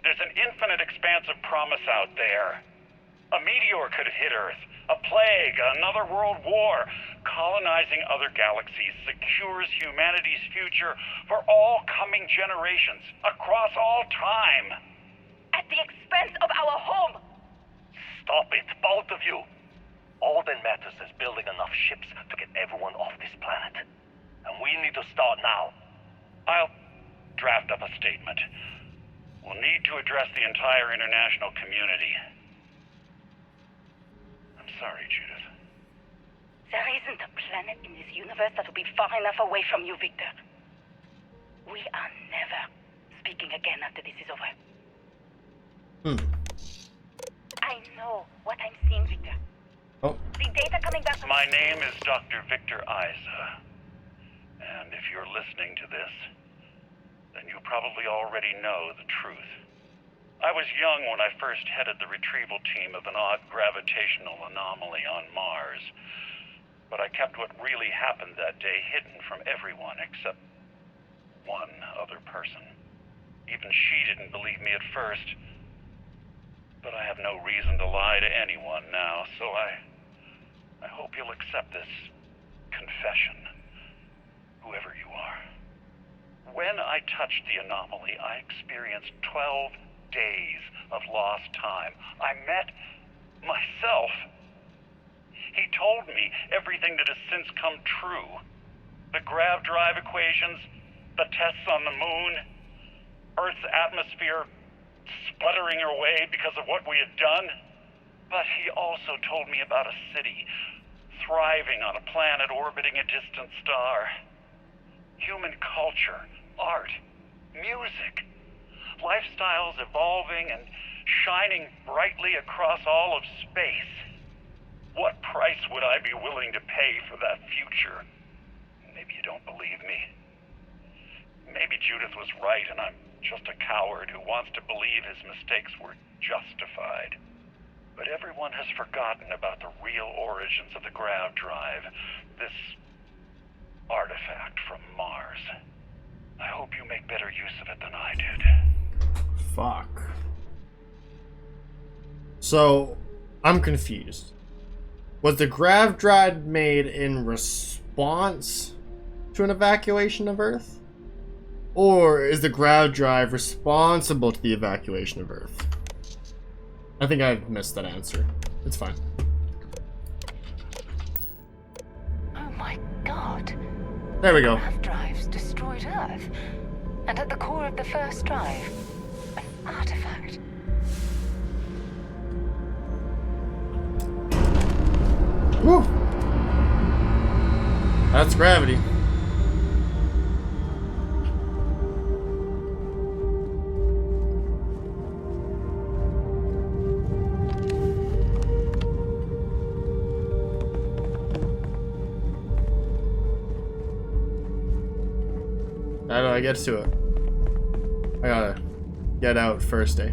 There's an infinite expanse of promise out there. A meteor could hit Earth, a plague, another world war. Colonizing other galaxies secures humanity's future for all coming generations, across all time. At the expense of our home! Stop it, both of you! All that matters is building enough ships to get everyone off this planet. And we need to start now. I'll draft up a statement. We'll need to address the entire international community. I'm sorry, Judith. There isn't a planet in this universe that will be far enough away from you, Victor. We are never speaking again after this is over. I know what I'm seeing, Victor. Oh. The data coming back from... My name is Dr. Victor Isa. And if you're listening to this, then you probably already know the truth. I was young when I first headed the retrieval team of an odd gravitational anomaly on Mars. But I kept what really happened that day hidden from everyone except one other person. Even she didn't believe me at first. But I have no reason to lie to anyone now, so I hope you'll accept this confession, whoever you are. When I touched the anomaly, I experienced 12 days of lost time. I met myself. He told me everything that has since come true. The grav drive equations, the tests on the moon, Earth's atmosphere sputtering away because of what we had done. But he also told me about a city thriving on a planet orbiting a distant star. Human culture, art, music, lifestyles evolving and shining brightly across all of space. What price would I be willing to pay for that future? Maybe you don't believe me. Maybe Judith was right and I'm just a coward who wants to believe his mistakes were justified. But everyone has forgotten about the real origins of the grav drive, this artifact from Mars. I hope you make better use of it than I did. Fuck. So, I'm confused. Was the grav drive made in response to an evacuation of Earth? Or is the grav drive responsible to the evacuation of Earth? I think I missed that answer. It's fine. Oh my god. There we go. Grav drives destroyed Earth. And at the core of the first drive, an artifact. Woo! That's gravity. How do I get to it? I gotta get out first, eh?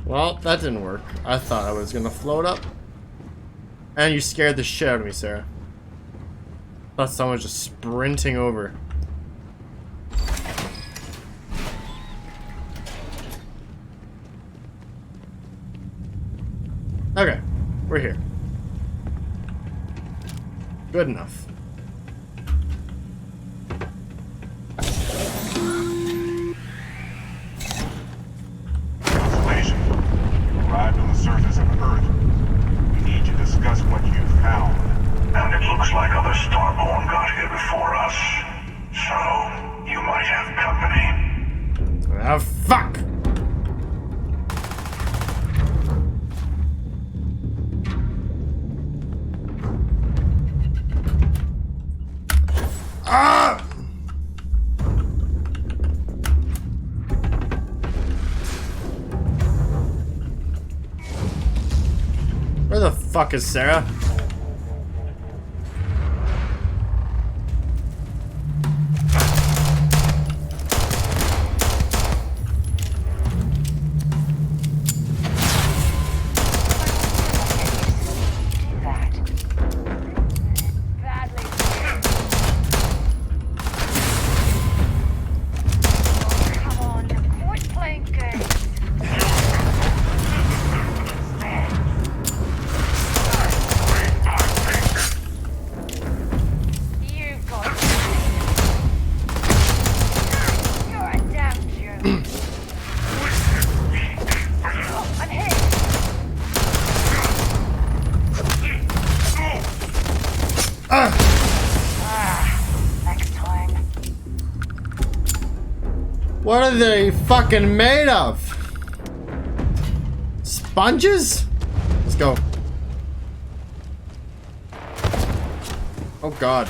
Well, that didn't work. I thought I was gonna float up. And you scared the shit out of me, Sarah. Thought someone was just sprinting over. Okay, we're here. Good enough. Constellation, you arrived on the surface of Earth. We need to discuss what you found. And it looks like other Starborn got here before us. So, you might have company. Ah, fuck! Ah! Where the fuck is Sarah? What are they fucking made of? Sponges? Let's go. Oh god.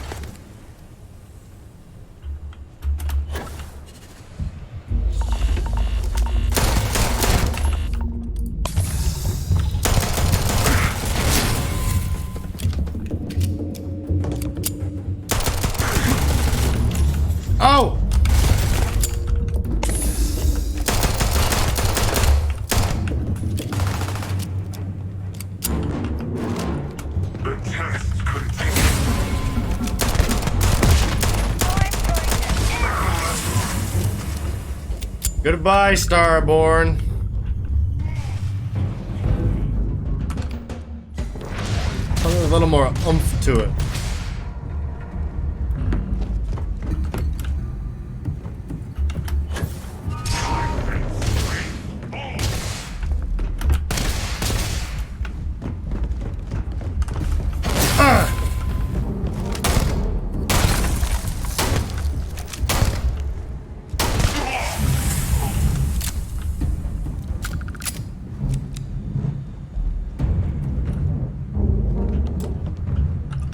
Oh! The test continues. Goodbye, Starborn. Something with a little more oomph to it.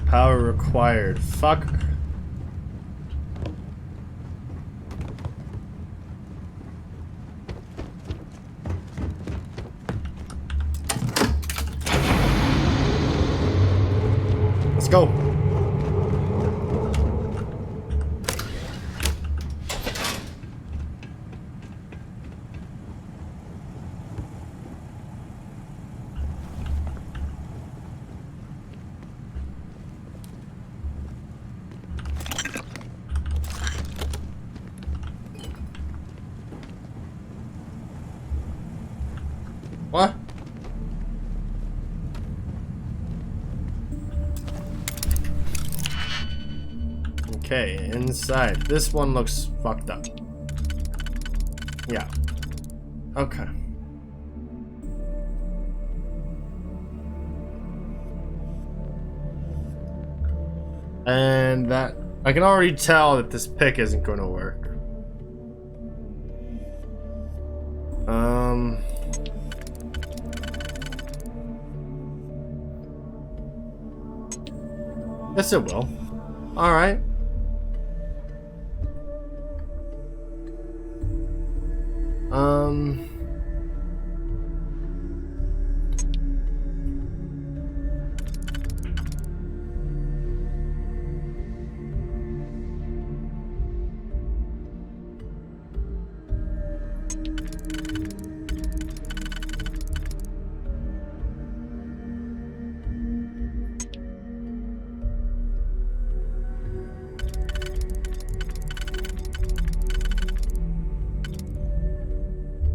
Power required. Fuck. Let's go. What? Okay, inside. This one looks fucked up. Yeah. Okay. And that... I can already tell that this pick isn't going to work. Yes, it will. Alright.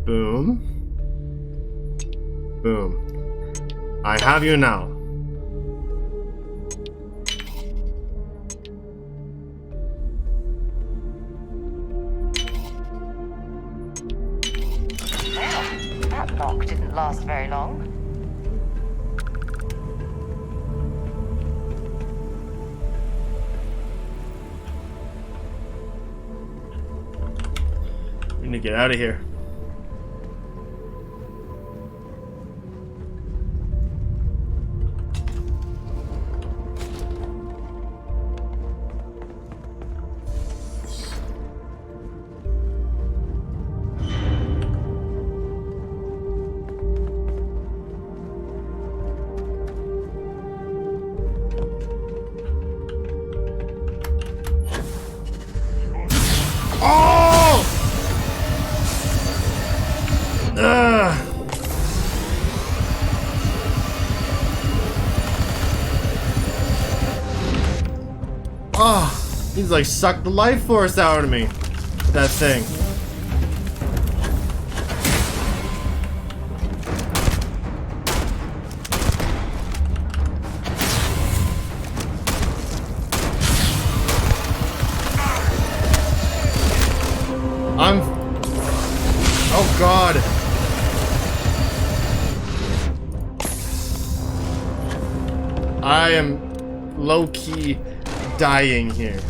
Boom. Boom. I have you now. Well, that lock didn't last very long. We need to get out of here. Oh, he's like sucked the life force out of me. That thing. Oh God. I am low-key dying here.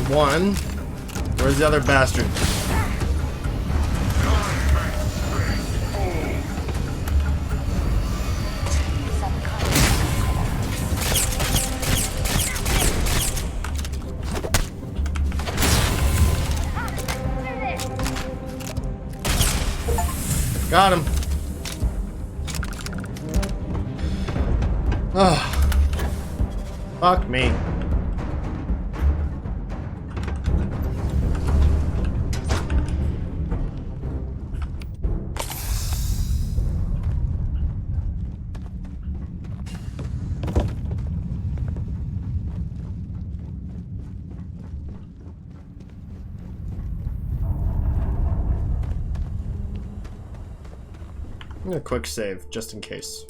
one. Where's the other bastard? Got him. Oh, fuck me. I'm gonna quick save just in case.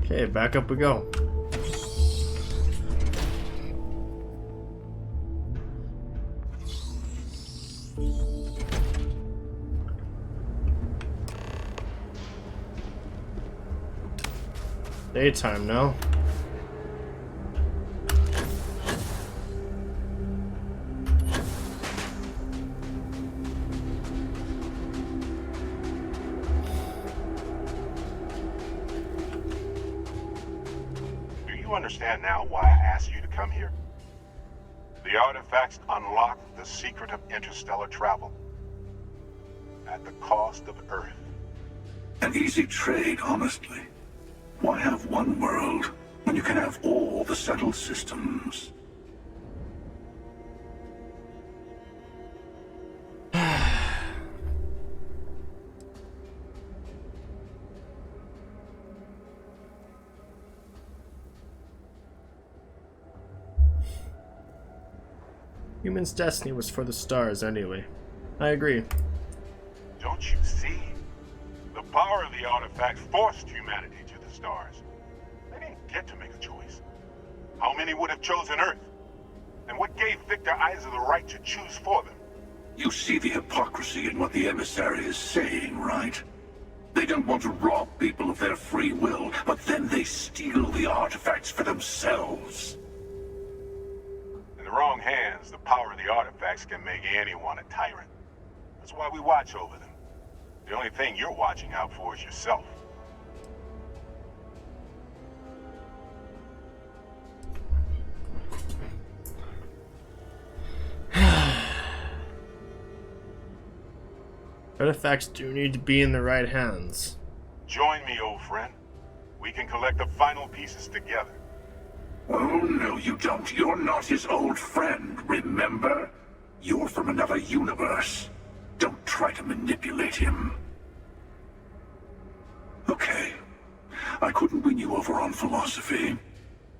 Okay, back up we go. Daytime now. Understand now why I asked you to come here? The artifacts unlock the secret of interstellar travel at the cost of Earth. An easy trade, honestly. Why have one world when you can have all the settled systems? Human's destiny was for the stars anyway. I agree. Don't you see? The power of the artifacts forced humanity to the stars. They didn't get to make a choice. How many would have chosen Earth? And what gave Victor Isa the right to choose for them? You see the hypocrisy in what the emissary is saying, right? They don't want to rob people of their free will, but then they steal the artifacts for themselves. In the wrong hands, the power of the artifacts can make anyone a tyrant. That's why we watch over them. The only thing you're watching out for is yourself. Artifacts do need to be in the right hands. Join me, old friend. We can collect the final pieces together. Oh, no, you don't. You're not his old friend, remember? You're from another universe. Don't try to manipulate him. Okay. I couldn't win you over on philosophy.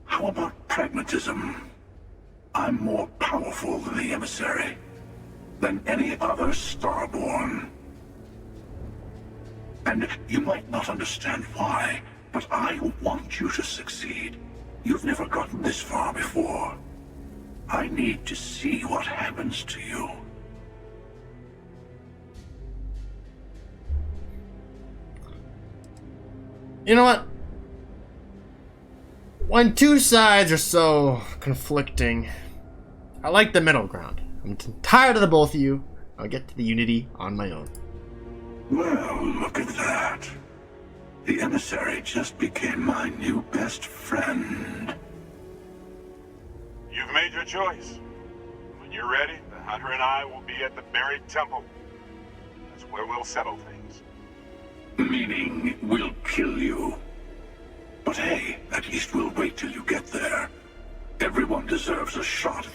How about pragmatism? I'm more powerful than the emissary. Than any other Starborn. And you might not understand why, but I want you to succeed. You've never gotten this far before. I need to see what happens to you. You know what? When two sides are so conflicting, I like the middle ground. I'm tired of the both of you. I'll get to the unity on my own. Well, look at that. The emissary just became my new best friend. You've made your choice. When you're ready, the Hunter and I will be at the buried temple. That's where we'll settle things. Meaning, we'll kill you. But hey, at least we'll wait till you get there. Everyone deserves a shot at